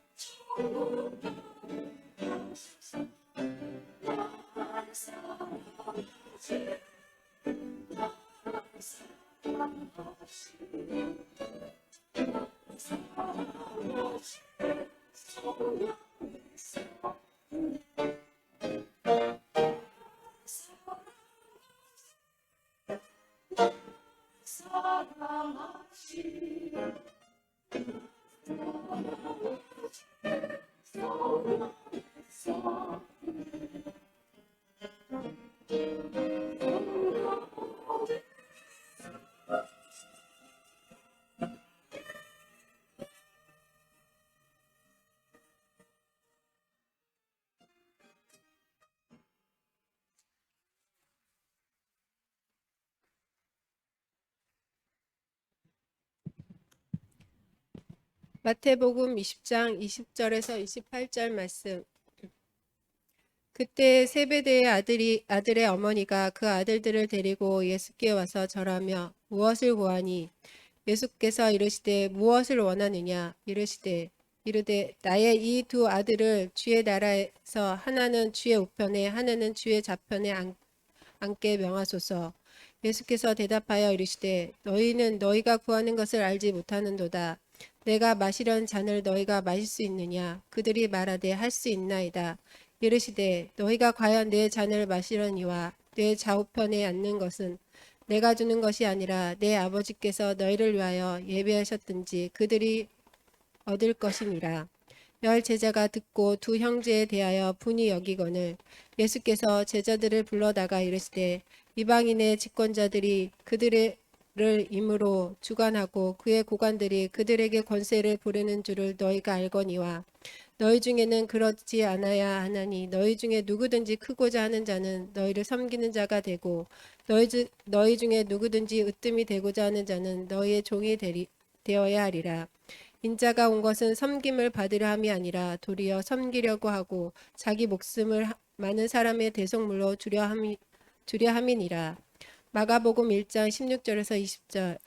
마태복음 20장 20절에서 28절 말씀. 그때 세베대의 아들의 어머니가 그 아들들을 데리고 예수께 와서 절하며 무엇을 구하니? 예수께서 이르시되 무엇을 원하느냐? 이르되 나의 이 두 아들을 주의 나라에서 하나는 주의 우편에 하나는 주의 좌편에 앉게 명하소서. 예수께서 대답하여 이르시되 너희는 너희가 구하는 것을 알지 못하는도다. 내가 마시려는 잔을 너희가 마실 수 있느냐? 그들이 말하되 할 수 있나이다. 이르시되 너희가 과연 내 잔을 마시려니와 내 좌우편에 앉는 것은 내가 주는 것이 아니라 내 아버지께서 너희를 위하여 예비하셨든지 그들이 얻을 것이니라. 열 제자가 듣고 두 형제에 대하여 분이 여기거늘 예수께서 제자들을 불러다가 이르시되 이방인의 집권자들이 그들을 임으로 주관하고 그의 고관들이 그들에게 권세를 부르는 줄을 너희가 알거니와 너희 중에는 그렇지 않아야 하나니 너희 중에 누구든지 크고자 하는 자는 너희를 섬기는 자가 되고 너희 중에 누구든지 으뜸이 되고자 하는 자는 너희의 종이 되어야 하리라. 인자가 온 것은 섬김을 받으려 함이 아니라 도리어 섬기려고 하고 자기 목숨을 많은 사람의 대속물로 주려 함이니라. 마가복음 1장 16절에서 20절.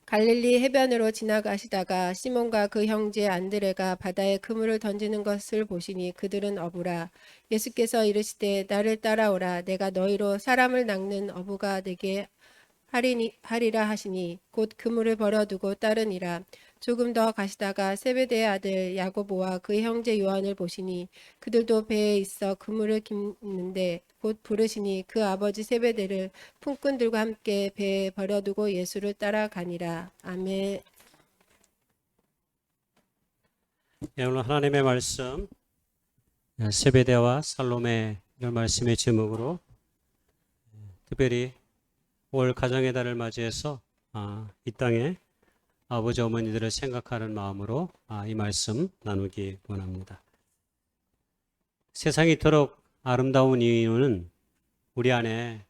갈릴리 해변으로 지나가시다가 시몬과 그 형제 안드레가 바다에 그물을 던지는 것을 보시니 그들은 어부라. 예수께서 이르시되 나를 따라오라. 내가 너희로 사람을 낚는 어부가 되게 하리라 하시니 곧 그물을 버려두고 따르니라. 조금 더 가시다가 세베대의 아들 야고보와 그 형제 요한을 보시니 그들도 배에 있어 그물을 깁는데 곧 부르시니 그 아버지 세베대를 품꾼들과 함께 배에 버려두고 예수를 따라가니라. 아멘. 예, 오늘 하나님의 말씀 세베대와 살로메 이런 말씀의 제목으로 특별히 올 가정의 달을 맞이해서 이 땅에 아버지 어머니들을 생각하는 마음으로 이 말씀 나누기 원합니다. 세상이 이토록 아름다운 이유는 우리 안에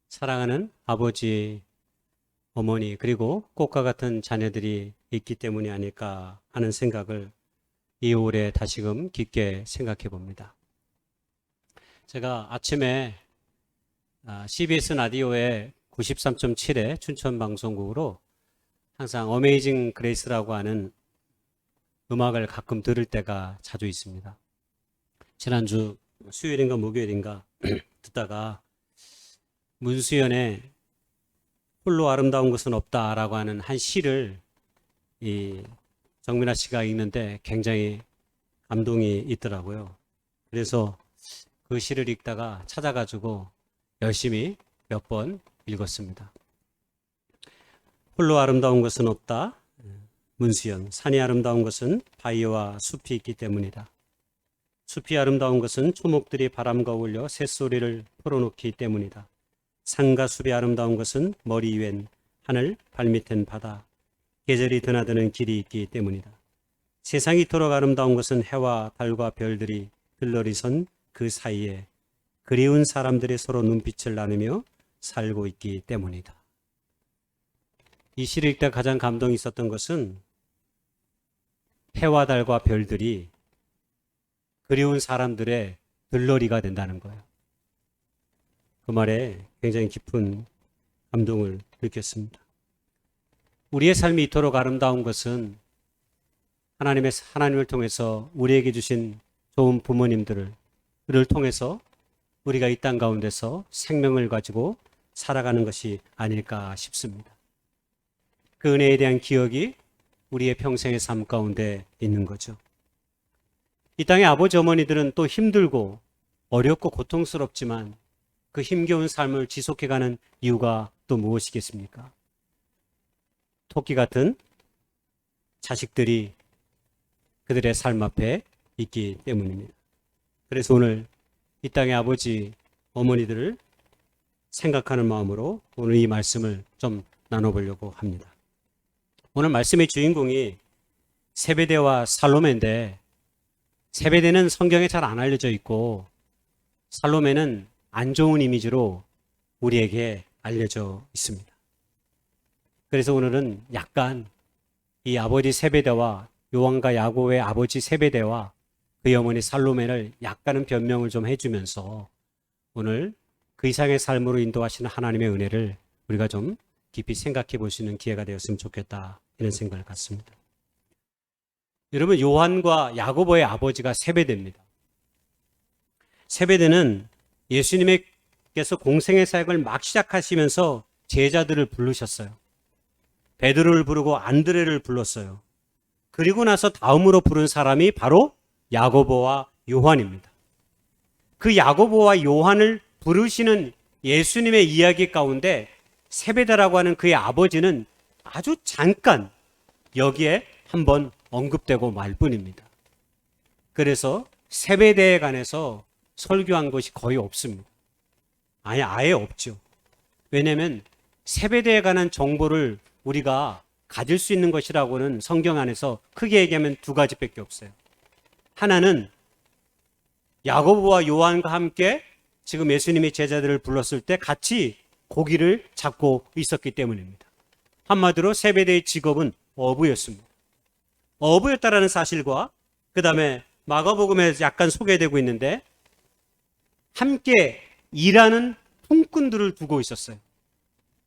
사랑하는 아버지, 어머니 그리고 꽃과 같은 자녀들이 있기 때문이 아닐까 하는 생각을 이 올해 다시금 깊게 생각해 봅니다. 제가 아침에 CBS 라디오의 93.7의 춘천 방송국으로 항상 어메이징 그레이스라고 하는 음악을 가끔 들을 때가 자주 있습니다. 지난주 수요일인가 목요일인가 듣다가 문수연의 홀로 아름다운 것은 없다라고 하는 한 시를 이 정민아 씨가 읽는데 굉장히 감동이 있더라고요. 그래서 그 시를 읽다가 찾아가지고 열심히 몇 번 읽었습니다. 홀로 아름다운 것은 없다. 문수연. 산이 아름다운 것은 바위와 숲이 있기 때문이다. 숲이 아름다운 것은 초목들이 바람과 어울려 새소리를 풀어놓기 때문이다. 산과 숲이 아름다운 것은 머리 위엔 하늘, 발밑엔 바다, 계절이 드나드는 길이 있기 때문이다. 세상이 이토록 아름다운 것은 해와 달과 별들이 들러리 선 그 사이에 그리운 사람들이 서로 눈빛을 나누며 살고 있기 때문이다. 이 시를 읽다 가장 감동이 있었던 것은 해와 달과 별들이 그리운 사람들의 들러리가 된다는 거예요. 그 말에 굉장히 깊은 감동을 느꼈습니다. 우리의 삶이 이토록 아름다운 것은 하나님을 통해서 우리에게 주신 좋은 부모님들을 통해서 우리가 이 땅 가운데서 생명을 가지고 살아가는 것이 아닐까 싶습니다. 그 은혜에 대한 기억이 우리의 평생의 삶 가운데 있는 거죠. 이 땅의 아버지 어머니들은 또 힘들고 어렵고 고통스럽지만 그 힘겨운 삶을 지속해가는 이유가 또 무엇이겠습니까? 토끼 같은 자식들이 그들의 삶 앞에 있기 때문입니다. 그래서 오늘 이 땅의 아버지 어머니들을 생각하는 마음으로 오늘 이 말씀을 좀 나눠보려고 합니다. 오늘 말씀의 주인공이 세베대와 살로메인데, 세베대는 성경에 잘 안 알려져 있고 살로메는 안 좋은 이미지로 우리에게 알려져 있습니다. 그래서 오늘은 약간 이 아버지 세베대와 요한과 야고보의 아버지 세베대와 그의 어머니 살로메를 약간은 변명을 좀 해주면서 오늘 그 이상의 삶으로 인도하시는 하나님의 은혜를 우리가 좀 깊이 생각해 볼 수 있는 기회가 되었으면 좋겠다, 이런 생각을 갖습니다. 여러분, 요한과 야고보의 아버지가 세베대입니다. 세베대는 예수님께서 공생의 사역을 막 시작하시면서 제자들을 부르셨어요. 베드로를 부르고 안드레를 불렀어요. 그리고 나서 다음으로 부른 사람이 바로 야고보와 요한입니다. 그 야고보와 요한을 부르시는 예수님의 이야기 가운데 세베대라고 하는 그의 아버지는 아주 잠깐 여기에 한번 언급되고 말 뿐입니다. 그래서 세베대에 관해서 설교한 것이 거의 없습니다. 아예 없죠. 왜냐하면 세베대에 관한 정보를 우리가 가질 수 있는 것이라고는 성경 안에서 크게 얘기하면 두 가지밖에 없어요. 하나는 야고보와 요한과 함께 지금 예수님이 제자들을 불렀을 때 같이 고기를 잡고 있었기 때문입니다. 한마디로 세베대의 직업은 어부였습니다. 어부였다라는 사실과 그 다음에 마가복음에 약간 소개되고 있는데 함께 일하는 품꾼들을 두고 있었어요.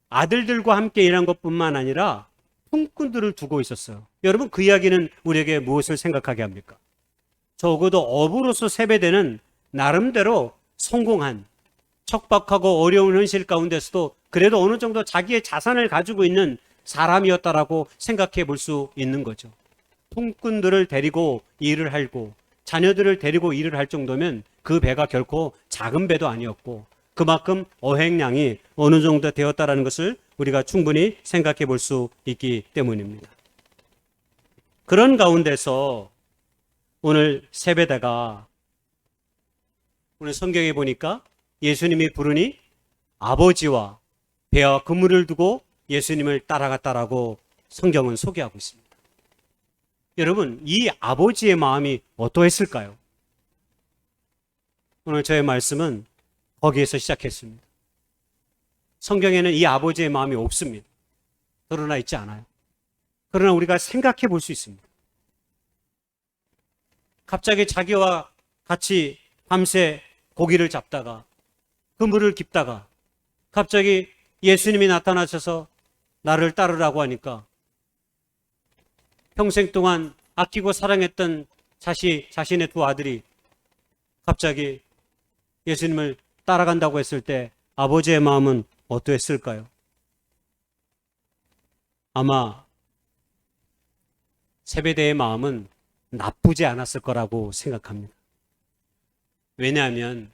아들들과 함께 일한 것뿐만 아니라 품꾼들을 두고 있었어요. 여러분, 그 이야기는 우리에게 무엇을 생각하게 합니까? 적어도 어부로서 세베대는 나름대로 성공한, 척박하고 어려운 현실 가운데서도 그래도 어느 정도 자기의 자산을 가지고 있는 사람이었다라고 생각해 볼 수 있는 거죠. 품꾼들을 데리고 일을 하고 자녀들을 데리고 일을 할 정도면 그 배가 결코 작은 배도 아니었고 그만큼 어획량이 어느 정도 되었다라는 것을 우리가 충분히 생각해 볼 수 있기 때문입니다. 그런 가운데서 오늘 세베대가 오늘 성경에 보니까 예수님이 부르니 아버지와 배와 그물을 두고 예수님을 따라갔다라고 성경은 소개하고 있습니다. 여러분, 이 아버지의 마음이 어떠했을까요? 오늘 저의 말씀은 거기에서 시작했습니다. 성경에는 이 아버지의 마음이 없습니다. 드러나 있지 않아요. 그러나 우리가 생각해 볼 수 있습니다. 갑자기 자기와 같이 밤새 고기를 잡다가 그물을 깁다가 갑자기 예수님이 나타나셔서 나를 따르라고 하니까 평생 동안 아끼고 사랑했던 자신의 두 아들이 갑자기 예수님을 따라간다고 했을 때 아버지의 마음은 어떠했을까요? 아마 세베대의 마음은 나쁘지 않았을 거라고 생각합니다. 왜냐하면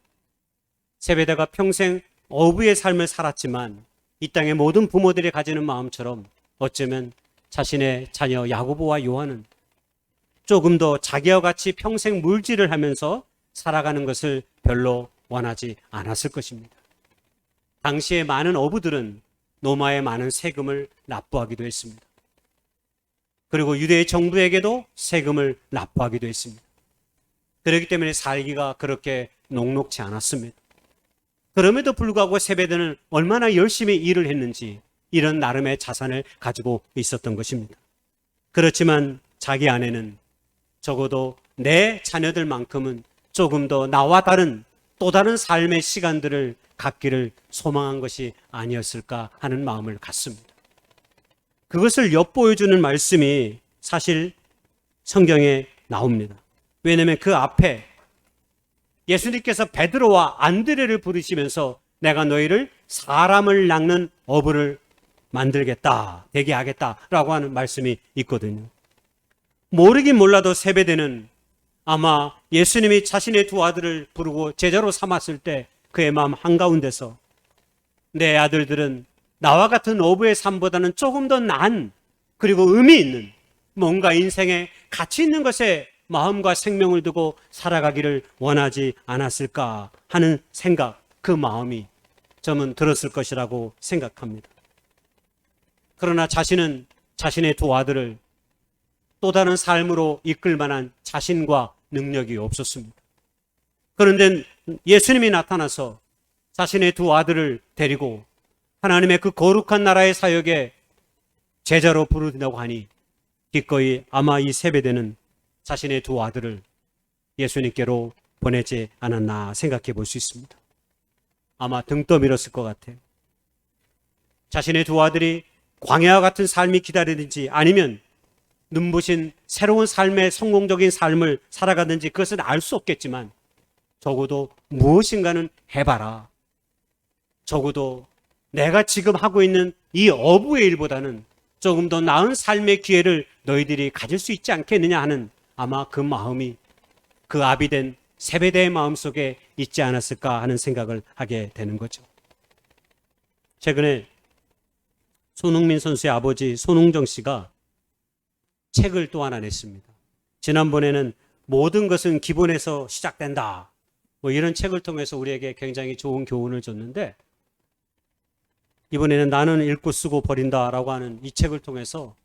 세베대가 평생 어부의 삶을 살았지만 이 땅의 모든 부모들이 가지는 마음처럼 어쩌면 자신의 자녀 야고보와 요한은 조금 더 자기와 같이 평생 물질을 하면서 살아가는 것을 별로 원하지 않았을 것입니다. 당시에 많은 어부들은 로마의 많은 세금을 납부하기도 했습니다. 그리고 유대 정부에게도 세금을 납부하기도 했습니다. 그렇기 때문에 살기가 그렇게 녹록지 않았습니다. 그럼에도 불구하고 세베대는 얼마나 열심히 일을 했는지 이런 나름의 자산을 가지고 있었던 것입니다. 그렇지만 자기 아내는 적어도 내 자녀들만큼은 조금 더 나와 다른 또 다른 삶의 시간들을 갖기를 소망한 것이 아니었을까 하는 마음을 갖습니다. 그것을 엿보여주는 말씀이 사실 성경에 나옵니다. 왜냐하면 그 앞에 예수님께서 베드로와 안드레를 부르시면서 내가 너희를 사람을 낚는 어부를 만들겠다, 되게 하겠다라고 하는 말씀이 있거든요. 모르긴 몰라도 세베대는 아마 예수님이 자신의 두 아들을 부르고 제자로 삼았을 때 그의 마음 한가운데서 내 아들들은 나와 같은 어부의 삶보다는 조금 더 나은 그리고 의미 있는 뭔가 인생에 가치 있는 것에 마음과 생명을 두고 살아가기를 원하지 않았을까 하는 생각, 그 마음이 저는 들었을 것이라고 생각합니다. 그러나 자신은 자신의 두 아들을 또 다른 삶으로 이끌 만한 자신과 능력이 없었습니다. 그런데 예수님이 나타나서 자신의 두 아들을 데리고 하나님의 그 거룩한 나라의 사역에 제자로 부르다고 하니 기꺼이 아마 이 세베대는 자신의 두 아들을 예수님께로 보내지 않았나 생각해 볼 수 있습니다. 아마 등 떠밀었을 것 같아요. 자신의 두 아들이 광야와 같은 삶이 기다리든지 아니면 눈부신 새로운 삶의 성공적인 삶을 살아가든지 그것은 알 수 없겠지만 적어도 무엇인가는 해봐라. 적어도 내가 지금 하고 있는 이 어부의 일보다는 조금 더 나은 삶의 기회를 너희들이 가질 수 있지 않겠느냐 하는 아마 그 마음이 그 아비된 세베대의 마음속에 있지 않았을까 하는 생각을 하게 되는 거죠. 최근에 손흥민 선수의 아버지 손흥정 씨가 책을 또 하나 냈습니다. 지난번에는 모든 것은 기본에서 시작된다. 뭐 이런 책을 통해서 우리에게 굉장히 좋은 교훈을 줬는데 이번에는 나는 읽고 쓰고 버린다라고 하는 이 책을 통해서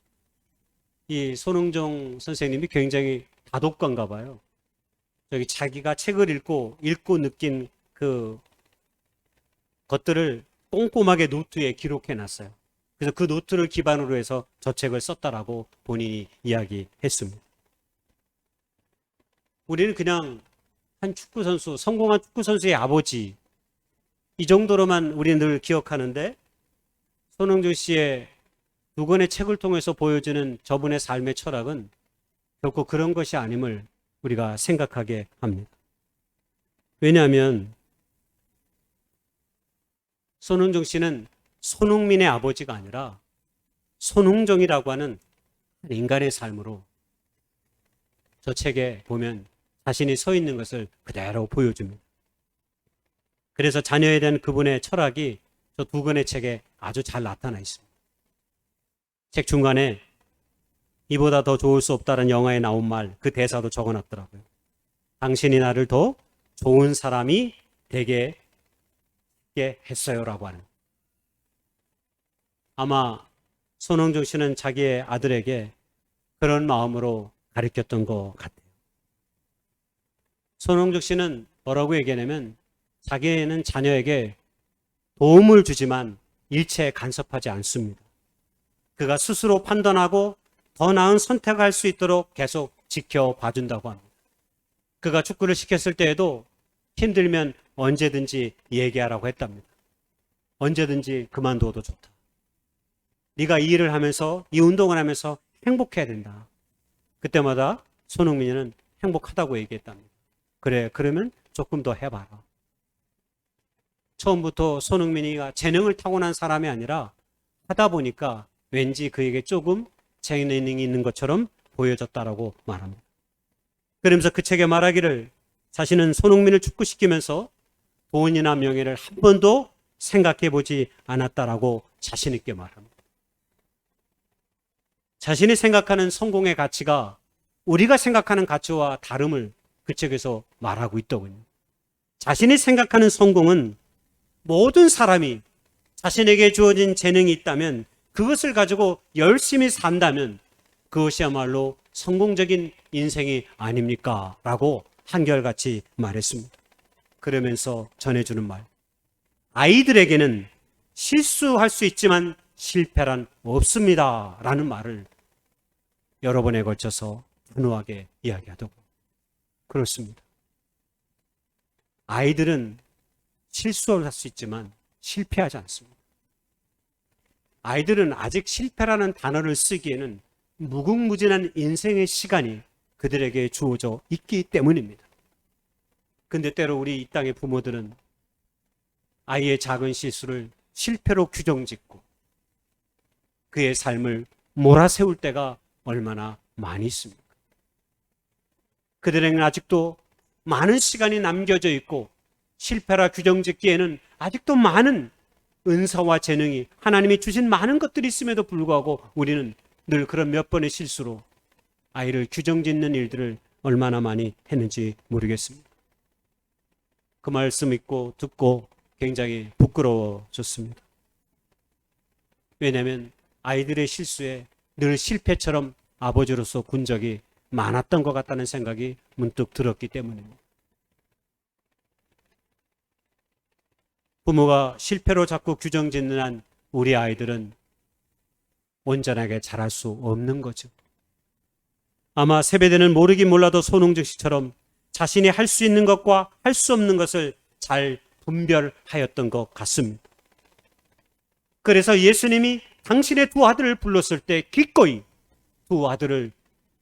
이 손흥정 선생님이 굉장히 다독가인가 봐요. 저기 자기가 책을 읽고 느낀 그 것들을 꼼꼼하게 노트에 기록해 놨어요. 그래서 그 노트를 기반으로 해서 저 책을 썼다라고 본인이 이야기했습니다. 우리는 그냥 한 축구선수, 성공한 축구선수의 아버지 이 정도로만 우리는 늘 기억하는데 손흥준 씨의 두 권의 책을 통해서 보여주는 저분의 삶의 철학은 결코 그런 것이 아님을 우리가 생각하게 합니다. 왜냐하면 손흥정 씨는 손흥민의 아버지가 아니라 손흥정이라고 하는 인간의 삶으로 저 책에 보면 자신이 서 있는 것을 그대로 보여줍니다. 그래서 자녀에 대한 그분의 철학이 저 두 권의 책에 아주 잘 나타나 있습니다. 책 중간에 이보다 더 좋을 수 없다는 영화에 나온 말, 그 대사도 적어놨더라고요. 당신이 나를 더 좋은 사람이 되게 했어요라고 하는. 아마 손흥정 씨는 자기의 아들에게 그런 마음으로 가르쳤던 것 같아요. 손흥정 씨는 뭐라고 얘기하냐면 자기는 자녀에게 도움을 주지만 일체에 간섭하지 않습니다. 그가 스스로 판단하고 더 나은 선택할 수 있도록 계속 지켜봐준다고 합니다. 그가 축구를 시켰을 때에도 힘들면 언제든지 얘기하라고 했답니다. 언제든지 그만둬도 좋다. 네가 이 일을 하면서 이 운동을 하면서 행복해야 된다. 그때마다 손흥민이는 행복하다고 얘기했답니다. 그래, 그러면 조금 더 해봐라. 처음부터 손흥민이가 재능을 타고난 사람이 아니라 하다 보니까 왠지 그에게 조금 재능이 있는 것처럼 보여졌다라고 말합니다. 그러면서 그 책에 말하기를 자신은 손흥민을 축구시키면서 돈이나 명예를 한 번도 생각해 보지 않았다라고 자신 있게 말합니다. 자신이 생각하는 성공의 가치가 우리가 생각하는 가치와 다름을 그 책에서 말하고 있더군요. 자신이 생각하는 성공은 모든 사람이 자신에게 주어진 재능이 있다면 그것을 가지고 열심히 산다면 그것이야말로 성공적인 인생이 아닙니까? 라고 한결같이 말했습니다. 그러면서 전해주는 말. 아이들에게는 실수할 수 있지만 실패란 없습니다. 라는 말을 여러 번에 걸쳐서 단호하게 이야기하더고. 그렇습니다. 아이들은 실수를 할 수 있지만 실패하지 않습니다. 아이들은 아직 실패라는 단어를 쓰기에는 무궁무진한 인생의 시간이 그들에게 주어져 있기 때문입니다. 근데 때로 우리 이 땅의 부모들은 아이의 작은 실수를 실패로 규정짓고 그의 삶을 몰아세울 때가 얼마나 많이 있습니까? 그들에게는 아직도 많은 시간이 남겨져 있고 실패라 규정짓기에는 아직도 많은 은사와 재능이 하나님이 주신 많은 것들이 있음에도 불구하고 우리는 늘 그런 몇 번의 실수로 아이를 규정짓는 일들을 얼마나 많이 했는지 모르겠습니다. 그 말씀 듣고 굉장히 부끄러워졌습니다. 왜냐하면 아이들의 실수에 늘 실패처럼 아버지로서 군 적이 많았던 것 같다는 생각이 문득 들었기 때문입니다. 부모가 실패로 자꾸 규정짓는 한 우리 아이들은 온전하게 자랄 수 없는 거죠. 아마 세배대는 모르긴 몰라도 손흥직 씨처럼 자신이 할 수 있는 것과 할 수 없는 것을 잘 분별하였던 것 같습니다. 그래서 예수님이 당신의 두 아들을 불렀을 때 기꺼이 두 아들을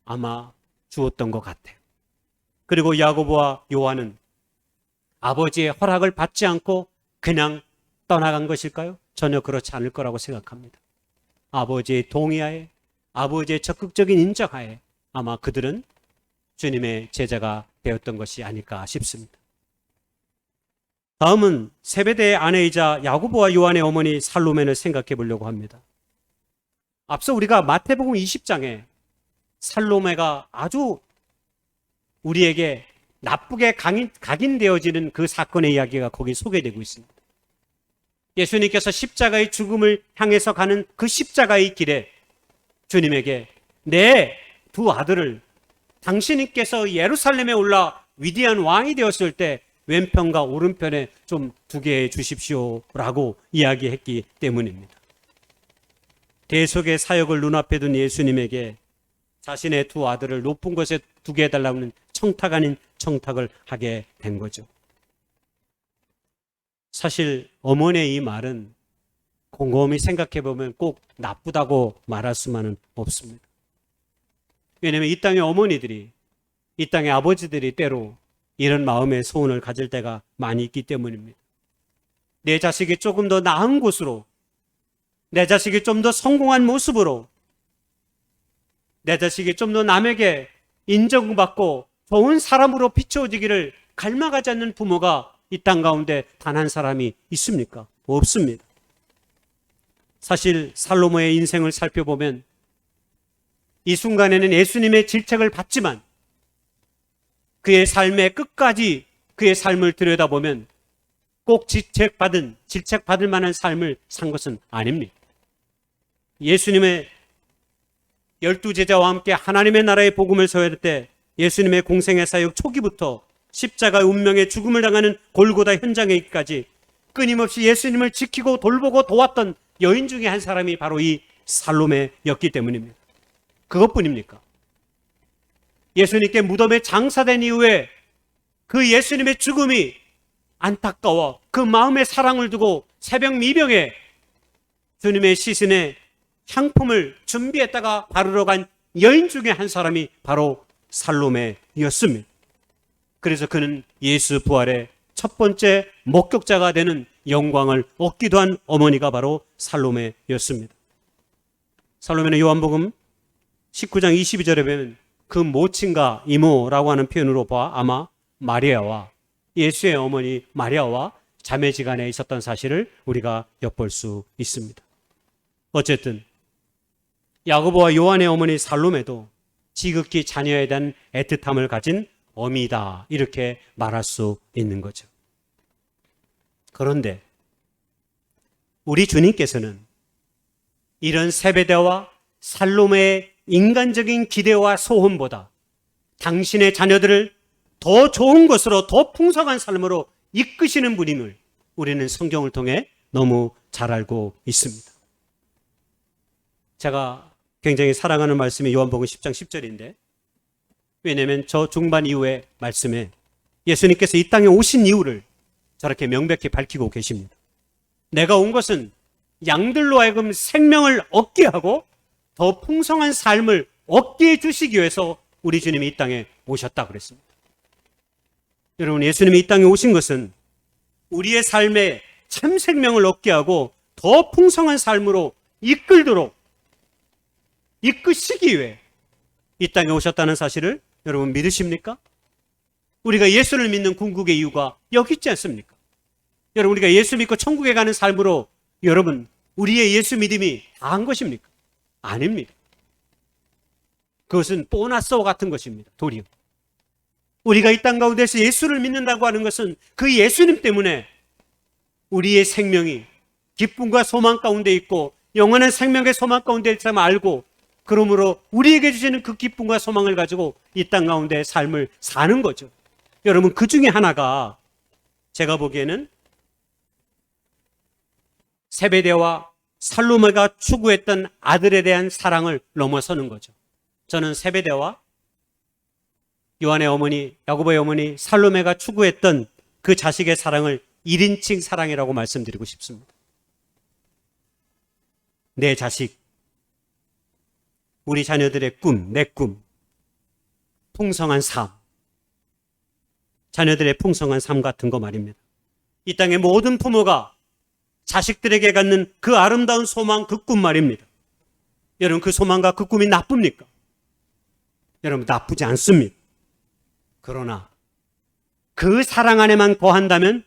아마 주었던 것 같아요. 그리고 야고보와 요한은 아버지의 허락을 받지 않고 그냥 떠나간 것일까요? 전혀 그렇지 않을 거라고 생각합니다. 아버지의 동의하에, 아버지의 적극적인 인정하에 아마 그들은 주님의 제자가 되었던 것이 아닐까 싶습니다. 다음은 세베대의 아내이자 야고보와 요한의 어머니 살로메를 생각해 보려고 합니다. 앞서 우리가 마태복음 20장에 살로메가 아주 우리에게 나쁘게 각인되어지는 그 사건의 이야기가 거기 소개되고 있습니다. 예수님께서 십자가의 죽음을 향해서 가는 그 십자가의 길에 주님에게 내 두 아들을 당신께서 예루살렘에 올라 위대한 왕이 되었을 때 왼편과 오른편에 좀 두게 해 주십시오라고 이야기했기 때문입니다. 대속의 사역을 눈앞에 둔 예수님에게 자신의 두 아들을 높은 곳에 두게 해달라는 청탁 아닌 청탁을 하게 된 거죠. 사실 어머니의 이 말은 곰곰이 생각해 보면 꼭 나쁘다고 말할 수만은 없습니다. 왜냐하면 이 땅의 어머니들이, 이 땅의 아버지들이 때로 이런 마음의 소원을 가질 때가 많이 있기 때문입니다. 내 자식이 조금 더 나은 곳으로, 내 자식이 좀 더 성공한 모습으로, 내 자식이 좀 더 남에게 인정받고 좋은 사람으로 비춰지기를 갈망하지 않는 부모가 이 땅 가운데 단 한 사람이 있습니까? 없습니다. 사실 살로모의 인생을 살펴보면 이 순간에는 예수님의 질책을 받지만 그의 삶의 끝까지 그의 삶을 들여다보면 꼭 질책받을 만한 삶을 산 것은 아닙니다. 예수님의 12제자와 함께 하나님의 나라의 복음을 전할 때 예수님의 공생의 사역 초기부터 십자가의 운명의 죽음을 당하는 골고다 현장에 있기까지 끊임없이 예수님을 지키고 돌보고 도왔던 여인 중에 한 사람이 바로 이 살로메였기 때문입니다. 그것뿐입니까? 예수님께 무덤에 장사된 이후에 그 예수님의 죽음이 안타까워 그 마음의 사랑을 두고 새벽 미병에 주님의 시신에 향품을 준비했다가 바르러 간 여인 중에 한 사람이 바로 살로메였습니다. 그래서 그는 예수 부활의 첫 번째 목격자가 되는 영광을 얻기도 한 어머니가 바로 살로메였습니다. 살로메는 요한복음 19장 22절에 보면 그 모친과 이모라고 하는 표현으로 봐 아마 마리아와 예수의 어머니 마리아와 자매지간에 있었던 사실을 우리가 엿볼 수 있습니다. 어쨌든 야고보와 요한의 어머니 살로메도 지극히 자녀에 대한 애틋함을 가진 어미다 이렇게 말할 수 있는 거죠. 그런데 우리 주님께서는 이런 세베대와 살로메의 인간적인 기대와 소원보다 당신의 자녀들을 더 좋은 것으로 더 풍성한 삶으로 이끄시는 분임을 우리는 성경을 통해 너무 잘 알고 있습니다. 제가 굉장히 사랑하는 말씀이 요한복음 10장 10절인데 왜냐하면 저 중반 이후의 말씀에 예수님께서 이 땅에 오신 이유를 저렇게 명백히 밝히고 계십니다. 내가 온 것은 양들로 하여금 생명을 얻게 하고 더 풍성한 삶을 얻게 해주시기 위해서 우리 주님이 이 땅에 오셨다 그랬습니다. 여러분, 예수님이 이 땅에 오신 것은 우리의 삶에 참 생명을 얻게 하고 더 풍성한 삶으로 이끄시기 위해 이 땅에 오셨다는 사실을 여러분 믿으십니까? 우리가 예수를 믿는 궁극의 이유가 여기 있지 않습니까? 여러분, 우리가 예수 믿고 천국에 가는 삶으로 여러분 우리의 예수 믿음이 다한 것입니까? 아닙니다. 그것은 보너스와 같은 것입니다. 도리어 우리가 이 땅 가운데서 예수를 믿는다고 하는 것은 그 예수님 때문에 우리의 생명이 기쁨과 소망 가운데 있고 영원한 생명의 소망 가운데 있음을 알고, 그러므로 우리에게 주시는 그 기쁨과 소망을 가지고 이 땅 가운데 삶을 사는 거죠. 여러분, 그 중에 하나가 제가 보기에는 세베대와 살로메가 추구했던 아들에 대한 사랑을 넘어서는 거죠. 저는 세베대와 요한의 어머니, 야고보의 어머니 살로메가 추구했던 그 자식의 사랑을 1인칭 사랑이라고 말씀드리고 싶습니다. 내 자식, 우리 자녀들의 꿈, 내 꿈, 풍성한 삶, 자녀들의 풍성한 삶 같은 거 말입니다. 이 땅의 모든 부모가 자식들에게 갖는 그 아름다운 소망, 그 꿈 말입니다. 여러분, 그 소망과 그 꿈이 나쁩니까? 여러분, 나쁘지 않습니다. 그러나 그 사랑 안에만 거한다면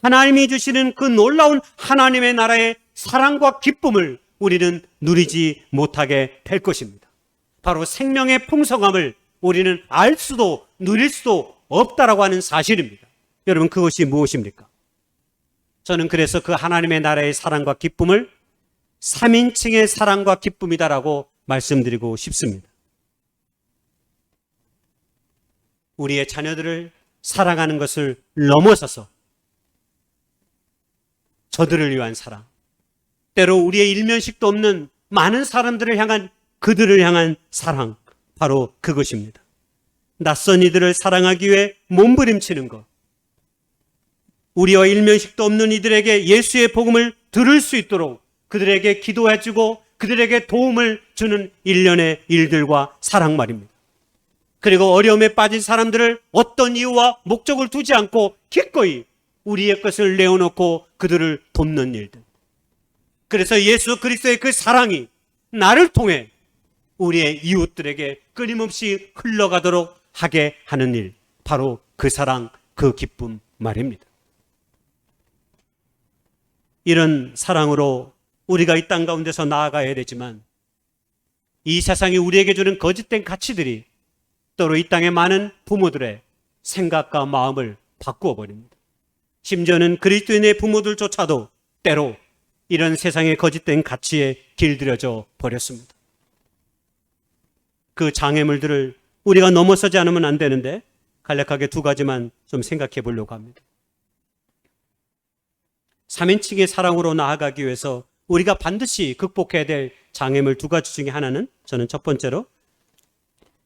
하나님이 주시는 그 놀라운 하나님의 나라의 사랑과 기쁨을 우리는 누리지 못하게 될 것입니다. 바로 생명의 풍성함을 우리는 알 수도 누릴 수도 없다라고 하는 사실입니다. 여러분, 그것이 무엇입니까? 저는 그래서 그 하나님의 나라의 사랑과 기쁨을 3인칭의 사랑과 기쁨이다라고 말씀드리고 싶습니다. 우리의 자녀들을 사랑하는 것을 넘어서서 저들을 위한 사랑, 때로 우리의 일면식도 없는 많은 사람들을 향한, 그들을 향한 사랑, 바로 그것입니다. 낯선 이들을 사랑하기 위해 몸부림치는 것, 우리와 일면식도 없는 이들에게 예수의 복음을 들을 수 있도록 그들에게 기도해주고 그들에게 도움을 주는 일련의 일들과 사랑 말입니다. 그리고 어려움에 빠진 사람들을 어떤 이유와 목적을 두지 않고 기꺼이 우리의 것을 내어놓고 그들을 돕는 일들. 그래서 예수 그리스도의 그 사랑이 나를 통해 우리의 이웃들에게 끊임없이 흘러가도록 하게 하는 일, 바로 그 사랑, 그 기쁨 말입니다. 이런 사랑으로 우리가 이 땅 가운데서 나아가야 되지만 이 세상이 우리에게 주는 거짓된 가치들이 때로 이 땅의 많은 부모들의 생각과 마음을 바꾸어 버립니다. 심지어는 그리스도인의 부모들조차도 때로 이런 세상의 거짓된 가치에 길들여져 버렸습니다. 그 장애물들을 우리가 넘어서지 않으면 안 되는데 간략하게 두 가지만 좀 생각해 보려고 합니다. 3인칭의 사랑으로 나아가기 위해서 우리가 반드시 극복해야 될 장애물 두 가지 중에 하나는, 저는 첫 번째로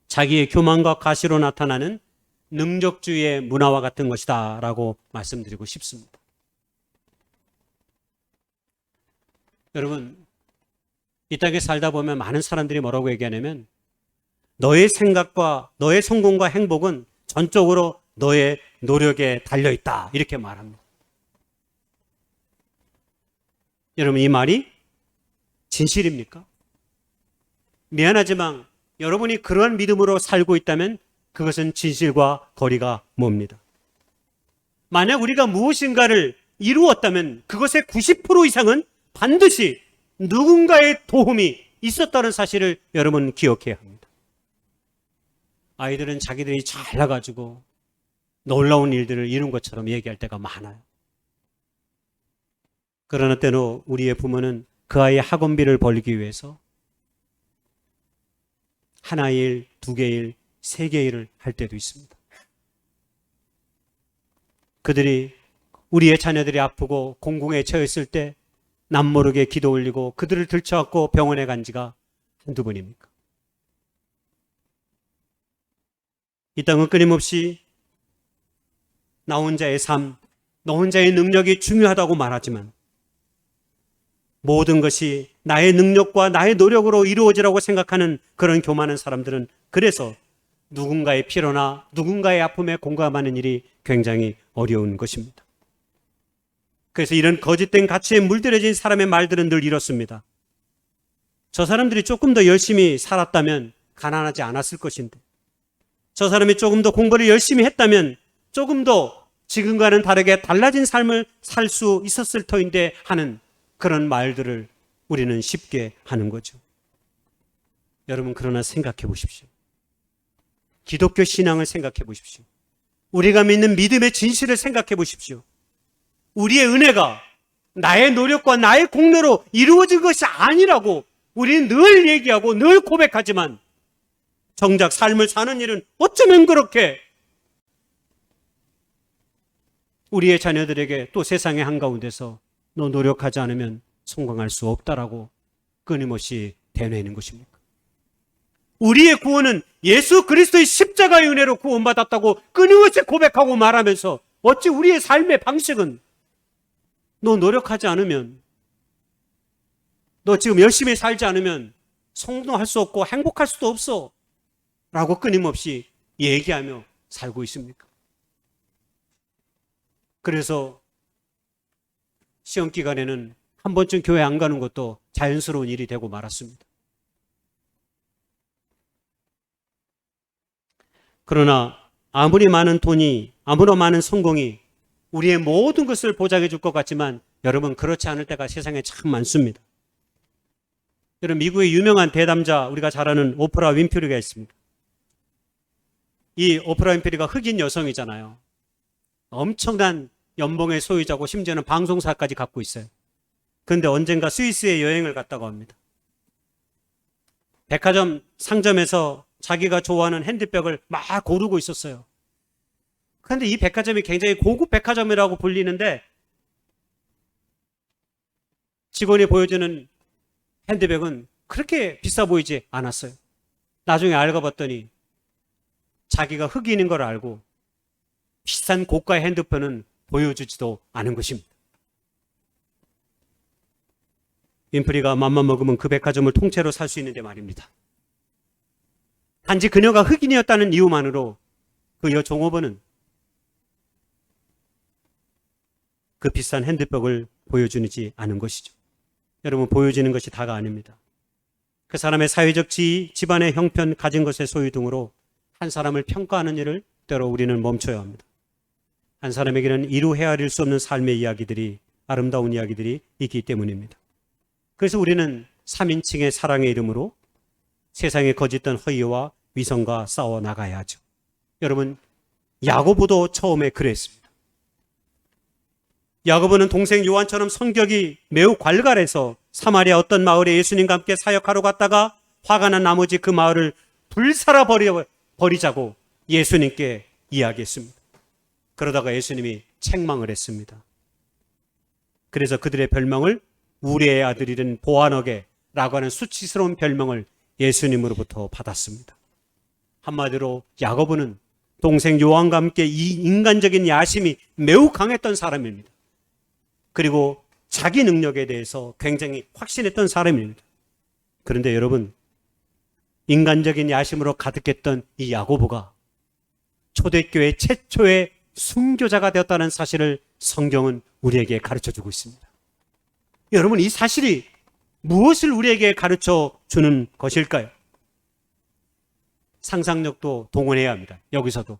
자기의 교만과 가시로 나타나는 능력주의의 문화와 같은 것이다 라고 말씀드리고 싶습니다. 여러분, 이 땅에 살다 보면 많은 사람들이 뭐라고 얘기하냐면 너의 생각과 너의 성공과 행복은 전적으로 너의 노력에 달려있다, 이렇게 말합니다. 여러분, 이 말이 진실입니까? 미안하지만 여러분이 그러한 믿음으로 살고 있다면 그것은 진실과 거리가 멉니다. 만약 우리가 무엇인가를 이루었다면 그것의 90% 이상은 반드시 누군가의 도움이 있었다는 사실을 여러분 기억해야 합니다. 아이들은 자기들이 잘나가지고 놀라운 일들을 이룬 것처럼 얘기할 때가 많아요. 그러나 때로 우리의 부모는 그 아이의 학원비를 벌기 위해서 하나의 일, 두 개의 일, 세 개의 일을 할 때도 있습니다. 그들이, 우리의 자녀들이 아프고 공공에 처했을 때 남모르게 기도 올리고 그들을 들쳐안고 병원에 간 지가 한두 번입니까? 이 땅은 끊임없이 나 혼자의 삶, 너 혼자의 능력이 중요하다고 말하지만 모든 것이 나의 능력과 나의 노력으로 이루어지라고 생각하는 그런 교만한 사람들은 그래서 누군가의 필요나 누군가의 아픔에 공감하는 일이 굉장히 어려운 것입니다. 그래서 이런 거짓된 가치에 물들여진 사람의 말들은 늘 이렇습니다. 저 사람들이 조금 더 열심히 살았다면 가난하지 않았을 것인데, 저 사람이 조금 더 공부를 열심히 했다면 조금 더 지금과는 다르게 달라진 삶을 살 수 있었을 터인데 하는 그런 말들을 우리는 쉽게 하는 거죠. 여러분, 그러나 생각해 보십시오. 기독교 신앙을 생각해 보십시오. 우리가 믿는 믿음의 진실을 생각해 보십시오. 우리의 은혜가 나의 노력과 나의 공로로 이루어진 것이 아니라고 우리는 늘 얘기하고 늘 고백하지만 정작 삶을 사는 일은 어쩌면 그렇게 우리의 자녀들에게 또 세상의 한가운데서 너 노력하지 않으면 성공할 수 없다라고 끊임없이 대뇌는 것입니까? 우리의 구원은 예수 그리스도의 십자가의 은혜로 구원받았다고 끊임없이 고백하고 말하면서 어찌 우리의 삶의 방식은 너 노력하지 않으면, 너 지금 열심히 살지 않으면 성공할 수 없고 행복할 수도 없어 라고 끊임없이 얘기하며 살고 있습니까? 그래서 시험 기간에는 한 번쯤 교회 안 가는 것도 자연스러운 일이 되고 말았습니다. 그러나 아무리 많은 돈이, 아무리 많은 성공이 우리의 모든 것을 보장해 줄 것 같지만 여러분, 그렇지 않을 때가 세상에 참 많습니다. 여러분, 미국의 유명한 대담자, 우리가 잘 아는 오프라 윈프리가 있습니다. 이 오프라 윈프리가 흑인 여성이잖아요. 엄청난 연봉의 소유자고 심지어는 방송사까지 갖고 있어요. 그런데 언젠가 스위스에 여행을 갔다고 합니다. 백화점 상점에서 자기가 좋아하는 핸드백을 막 고르고 있었어요. 그런데 이 백화점이 굉장히 고급 백화점이라고 불리는데 직원이 보여주는 핸드백은 그렇게 비싸 보이지 않았어요. 나중에 알고 봤더니 자기가 흑인인 걸 알고 비싼 고가의 핸드폰은 보여주지도 않은 것입니다. 윈프리가 맘만 먹으면 그 백화점을 통째로 살 수 있는데 말입니다. 단지 그녀가 흑인이었다는 이유만으로 그 여종업원은 그 비싼 핸드백을 보여주지 않은 것이죠. 여러분, 보여지는 것이 다가 아닙니다. 그 사람의 사회적 지위, 집안의 형편, 가진 것의 소유 등으로 한 사람을 평가하는 일을 때로 우리는 멈춰야 합니다. 한 사람에게는 이루 헤아릴 수 없는 삶의 이야기들이, 아름다운 이야기들이 있기 때문입니다. 그래서 우리는 3인칭의 사랑의 이름으로 세상의 거짓된 허위와 위선과 싸워 나가야 하죠. 여러분, 야고보도 처음에 그랬습니다. 야고보는 동생 요한처럼 성격이 매우 괄괄해서 사마리아 어떤 마을에 예수님과 함께 사역하러 갔다가 화가 난 나머지 그 마을을 불살아 버리자고 예수님께 이야기했습니다. 그러다가 예수님이 책망을 했습니다. 그래서 그들의 별명을 우리의 아들이른 보아너게라고 하는 수치스러운 별명을 예수님으로부터 받았습니다. 한마디로 야고보는 동생 요한과 함께 이 인간적인 야심이 매우 강했던 사람입니다. 그리고 자기 능력에 대해서 굉장히 확신했던 사람입니다. 그런데 여러분, 인간적인 야심으로 가득했던 이 야고보가 초대교회 최초의 순교자가 되었다는 사실을 성경은 우리에게 가르쳐주고 있습니다. 여러분, 이 사실이 무엇을 우리에게 가르쳐주는 것일까요? 상상력도 동원해야 합니다. 여기서도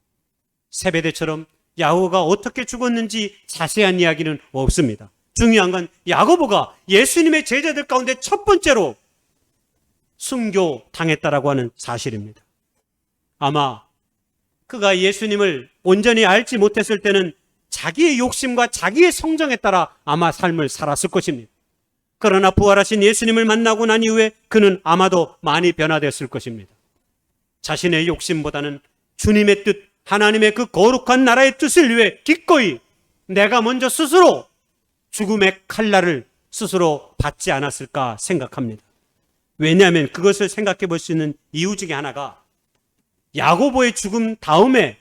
세베대처럼 야고보가 어떻게 죽었는지 자세한 이야기는 없습니다. 중요한 건 야고보가 예수님의 제자들 가운데 첫 번째로 순교당했다라고 하는 사실입니다. 아마 그가 예수님을 온전히 알지 못했을 때는 자기의 욕심과 자기의 성정에 따라 아마 삶을 살았을 것입니다. 그러나 부활하신 예수님을 만나고 난 이후에 그는 아마도 많이 변화되었을 것입니다. 자신의 욕심보다는 주님의 뜻, 하나님의 그 거룩한 나라의 뜻을 위해 기꺼이 내가 먼저 스스로 죽음의 칼날을 스스로 받지 않았을까 생각합니다. 왜냐하면 그것을 생각해 볼 수 있는 이유 중에 하나가 야고보의 죽음 다음에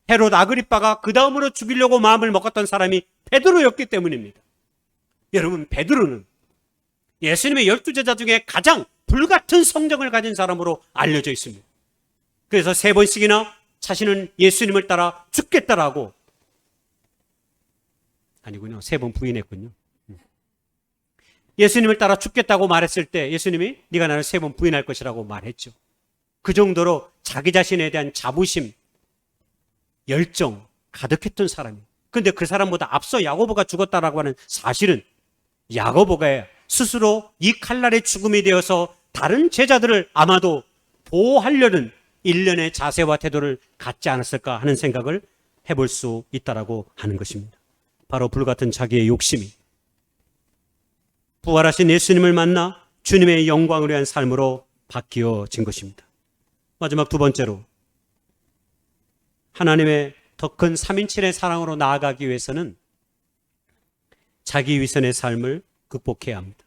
헤롯 아그리빠가 그 다음으로 죽이려고 마음을 먹었던 사람이 베드로였기 때문입니다. 여러분, 베드로는 예수님의 12제자 중에 가장 불같은 성정을 가진 사람으로 알려져 있습니다. 그래서 3번씩이나 자신은 예수님을 따라 죽겠다라고, 아니군요, 3번 부인했군요. 예수님을 따라 죽겠다고 말했을 때 예수님이 네가 나를 3번 부인할 것이라고 말했죠. 그 정도로 자기 자신에 대한 자부심, 열정, 가득했던 사람이에요. 그런데 그 사람보다 앞서 야고보가 죽었다라고 하는 사실은 야고보가 스스로 이 칼날의 죽음이 되어서 다른 제자들을 아마도 보호하려는 일련의 자세와 태도를 갖지 않았을까 하는 생각을 해볼 수 있다라고 하는 것입니다. 바로 불같은 자기의 욕심이 부활하신 예수님을 만나 주님의 영광을 위한 삶으로 바뀌어진 것입니다. 마지막 두 번째로, 하나님의 더 큰 3인칭의 사랑으로 나아가기 위해서는 자기 위선의 삶을 극복해야 합니다.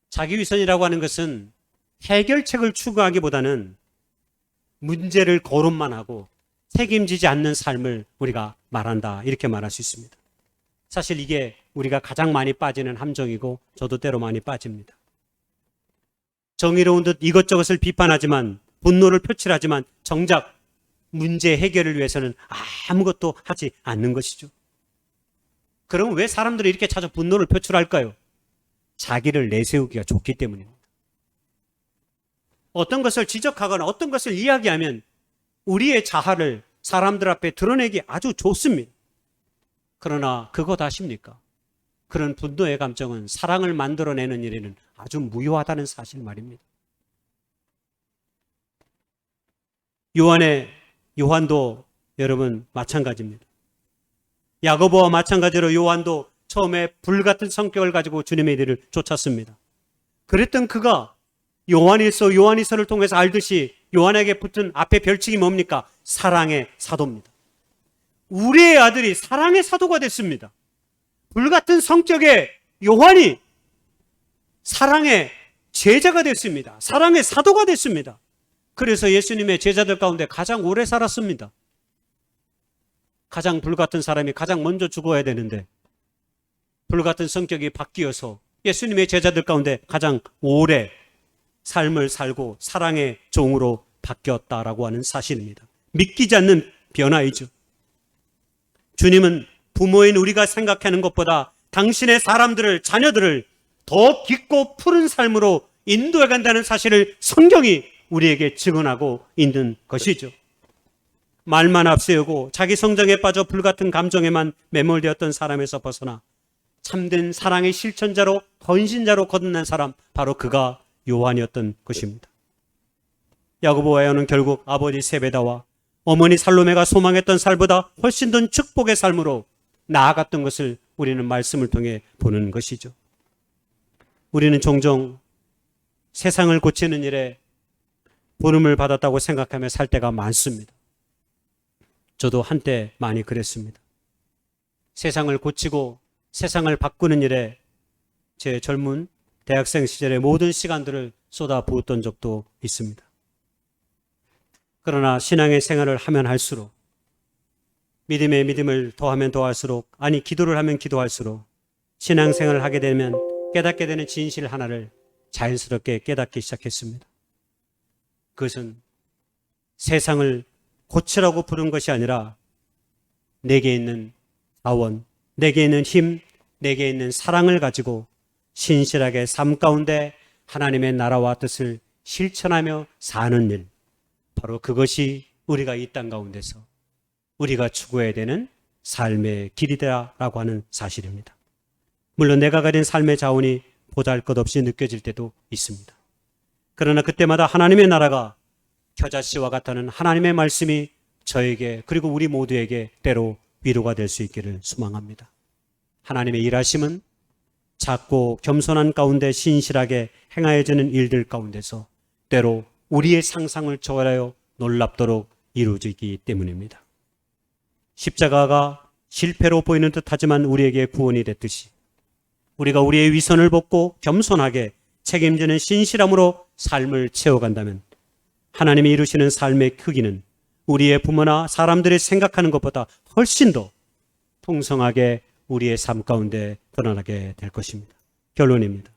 자기 위선이라고 하는 것은 해결책을 추구하기보다는 문제를 거론만 하고 책임지지 않는 삶을 우리가 말한다, 이렇게 말할 수 있습니다. 사실 이게 우리가 가장 많이 빠지는 함정이고 저도 때로 많이 빠집니다. 정의로운 듯 이것저것을 비판하지만, 분노를 표출하지만 정작 문제 해결을 위해서는 아무것도 하지 않는 것이죠. 그럼 왜 사람들이 이렇게 자주 분노를 표출할까요? 자기를 내세우기가 좋기 때문입니다. 어떤 것을 지적하거나 어떤 것을 이야기하면 우리의 자아를 사람들 앞에 드러내기 아주 좋습니다. 그러나 그것 아십니까? 그런 분노의 감정은 사랑을 만들어내는 일에는 아주 무효하다는 사실 말입니다. 요한도 여러분 마찬가지입니다. 야고보와 마찬가지로 요한도 처음에 불같은 성격을 가지고 주님의 일을 쫓았습니다. 그랬던 그가 요한일서를 통해서 알듯이 요한에게 붙은 앞에 별칭이 뭡니까? 사랑의 사도입니다. 우리의 아들이 사랑의 사도가 됐습니다. 불같은 성격의 요한이 사랑의 제자가 됐습니다. 사랑의 사도가 됐습니다. 그래서 예수님의 제자들 가운데 가장 오래 살았습니다. 가장 불같은 사람이 가장 먼저 죽어야 되는데 불같은 성격이 바뀌어서 예수님의 제자들 가운데 가장 오래 삶을 살고 사랑의 종으로 바뀌었다라고 하는 사실입니다. 믿기지 않는 변화이죠. 주님은 부모인 우리가 생각하는 것보다 당신의 사람들을, 자녀들을 더 깊고 푸른 삶으로 인도해 간다는 사실을 성경이 우리에게 증언하고 있는 것이죠. 말만 앞세우고 자기 성장에 빠져 불같은 감정에만 매몰되었던 사람에서 벗어나 참된 사랑의 실천자로, 헌신자로 거듭난 사람, 바로 그가 요한이었던 것입니다. 야고보와 요한은 결국 아버지 세베다와 어머니 살로메가 소망했던 삶보다 훨씬 더 축복의 삶으로 나아갔던 것을 우리는 말씀을 통해 보는 것이죠. 우리는 종종 세상을 고치는 일에 부름을 받았다고 생각하며 살 때가 많습니다. 저도 한때 많이 그랬습니다. 세상을 고치고 세상을 바꾸는 일에 제 젊은 대학생 시절의 모든 시간들을 쏟아 부었던 적도 있습니다. 그러나 신앙의 생활을 하면 할수록, 믿음의 믿음을 더하면 더할수록, 아니 기도를 하면 기도할수록 신앙생활을 하게 되면 깨닫게 되는 진실 하나를 자연스럽게 깨닫기 시작했습니다. 그것은 세상을 고치라고 부른 것이 아니라 내게 있는 자원, 내게 있는 힘, 내게 있는 사랑을 가지고 신실하게 삶 가운데 하나님의 나라와 뜻을 실천하며 사는 일, 바로 그것이 우리가 이 땅 가운데서 우리가 추구해야 되는 삶의 길이다라고 하는 사실입니다. 물론 내가 가진 삶의 자원이 보잘것없이 느껴질 때도 있습니다. 그러나 그때마다 하나님의 나라가 겨자씨와 같다는 하나님의 말씀이 저에게, 그리고 우리 모두에게 때로 위로가 될 수 있기를 소망합니다. 하나님의 일하심은 작고 겸손한 가운데 신실하게 행하여지는 일들 가운데서 때로 우리의 상상을 초월하여 놀랍도록 이루어지기 때문입니다. 십자가가 실패로 보이는 듯하지만 우리에게 구원이 됐듯이 우리가 우리의 위선을 벗고 겸손하게 책임지는 신실함으로 삶을 채워간다면 하나님이 이루시는 삶의 크기는 우리의 부모나 사람들이 생각하는 것보다 훨씬 더 풍성하게 우리의 삶 가운데 드러나게 될 것입니다. 결론입니다.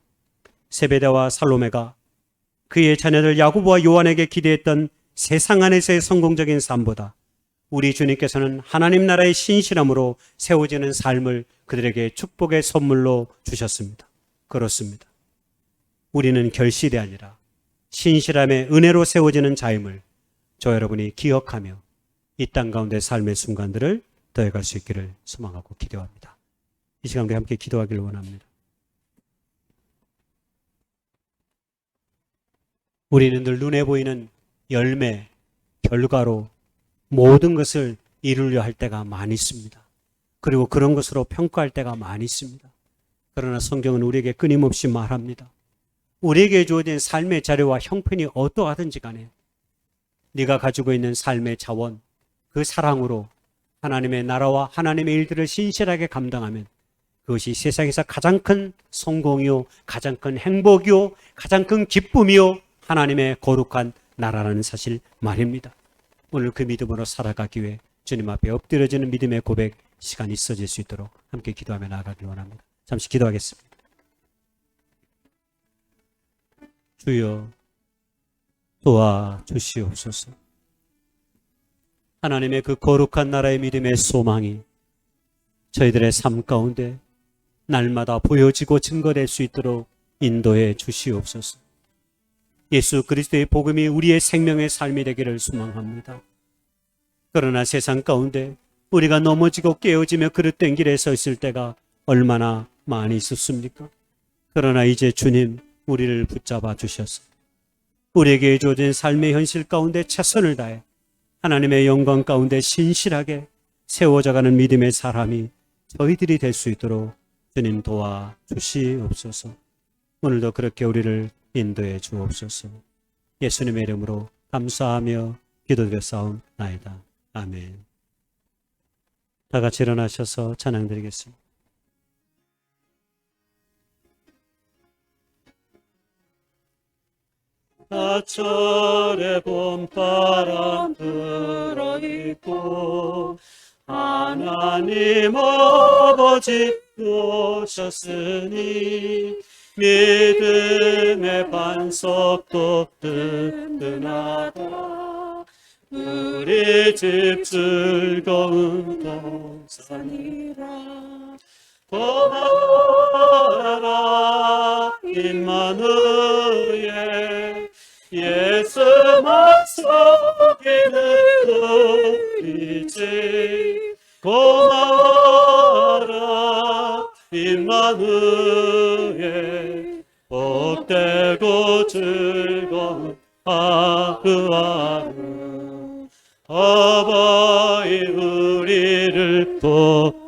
세베다와 살로메가 그의 자녀들 야고보와 요한에게 기대했던 세상 안에서의 성공적인 삶보다 우리 주님께서는 하나님 나라의 신실함으로 세워지는 삶을 그들에게 축복의 선물로 주셨습니다. 그렇습니다. 우리는 결실이 아니라 신실함의 은혜로 세워지는 자임을 저 여러분이 기억하며 이 땅 가운데 삶의 순간들을 더해갈 수 있기를 소망하고 기도합니다. 이 시간 우리 함께 기도하기를 원합니다. 우리는 늘 눈에 보이는 열매, 결과로 모든 것을 이루려 할 때가 많이 있습니다. 그리고 그런 것으로 평가할 때가 많이 있습니다. 그러나 성경은 우리에게 끊임없이 말합니다. 우리에게 주어진 삶의 자료와 형편이 어떠하든지 간에 네가 가지고 있는 삶의 자원, 그 사랑으로 하나님의 나라와 하나님의 일들을 신실하게 감당하면 그것이 세상에서 가장 큰 성공이요, 가장 큰 행복이요, 가장 큰 기쁨이요, 하나님의 거룩한 나라라는 사실 말입니다. 오늘 그 믿음으로 살아가기 위해 주님 앞에 엎드려지는 믿음의 고백 시간이 있어질 수 있도록 함께 기도하며 나아가길 원합니다. 잠시 기도하겠습니다. 주여 도와주시옵소서. 하나님의 그 거룩한 나라의 믿음의 소망이 저희들의 삶 가운데 날마다 보여지고 증거될 수 있도록 인도해 주시옵소서. 예수 그리스도의 복음이 우리의 생명의 삶이 되기를 소망합니다. 그러나 세상 가운데 우리가 넘어지고 깨어지며 그릇된 길에 서 있을 때가 얼마나 많이 있었습니까? 그러나 이제 주님 우리를 붙잡아 주셔서 우리에게 주어진 삶의 현실 가운데 최선을 다해 하나님의 영광 가운데 신실하게 세워져가는 믿음의 사람이 저희들이 될 수 있도록 주님 도와주시옵소서. 오늘도 그렇게 우리를 인도해 주옵소서. 예수님의 이름으로 감사하며 기도드렸사옵나이다. 아멘. 다 같이 일어나셔서 찬양드리겠습니다. 가철의 봄바람 불어있고 하나님 아버지 오셨으니 믿음의 반석도 든든하다. 우리 집 즐거운 동산이라. 고마워라 임마누엘 예수 막서기는 우리지. 고마워라 임마누엘 복되고 즐거운 하루하루. 아버지 우리를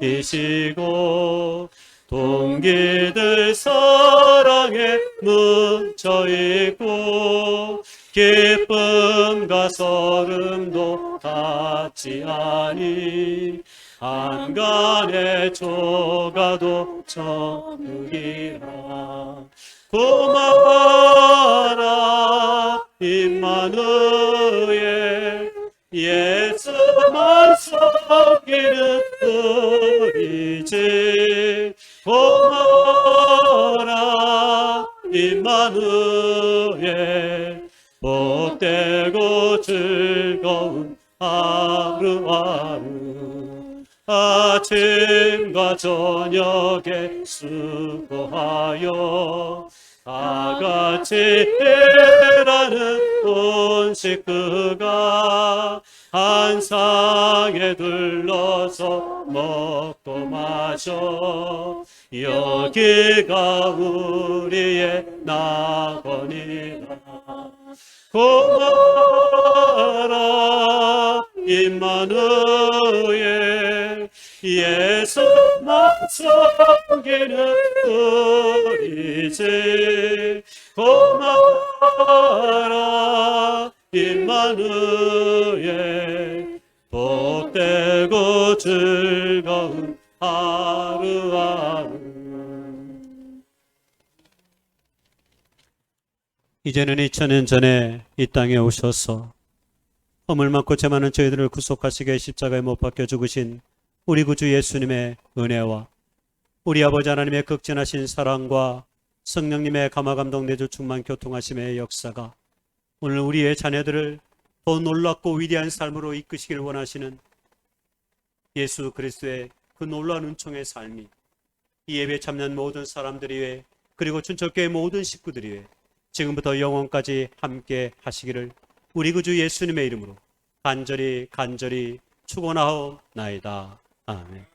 보이시고 동기들 사랑에 뭉쳐있고 기쁨과 소름도 같지 아니 한간의 조가도 천국이라. 고마워라 임마누엘 예수만 섬기는 우리지. 고마워라 임마누엘 복되고 즐거운 하루하루. 아침과 저녁에 수고하여 다같이 일하는 온 식구가 한 상에 둘러서 먹고 마셔. 여기가 우리의 낙원이라. 고마워라 임마누엘 예수만 섬기는 우리지. 고마워라 임마누엘 복되고 즐거운 하루하루. 이제는 2000년 전에 이 땅에 오셔서 허물 많고 죄 많은 저희들을 구속하시기 위해 십자가에 못 박혀 죽으신 우리 구주 예수님의 은혜와 우리 아버지 하나님의 극진하신 사랑과 성령님의 감화감동 내주 충만 교통하심의 역사가 오늘 우리의 자녀들을 더 놀랍고 위대한 삶으로 이끄시길 원하시는 예수 그리스도의 그 놀라운 은총의 삶이 이 예배 참여한 모든 사람들이 위해 그리고 춘천교회 모든 식구들이 위해 지금부터 영원까지 함께 하시기를 우리 구주 예수님의 이름으로 간절히 축원하옵나이다. 아멘.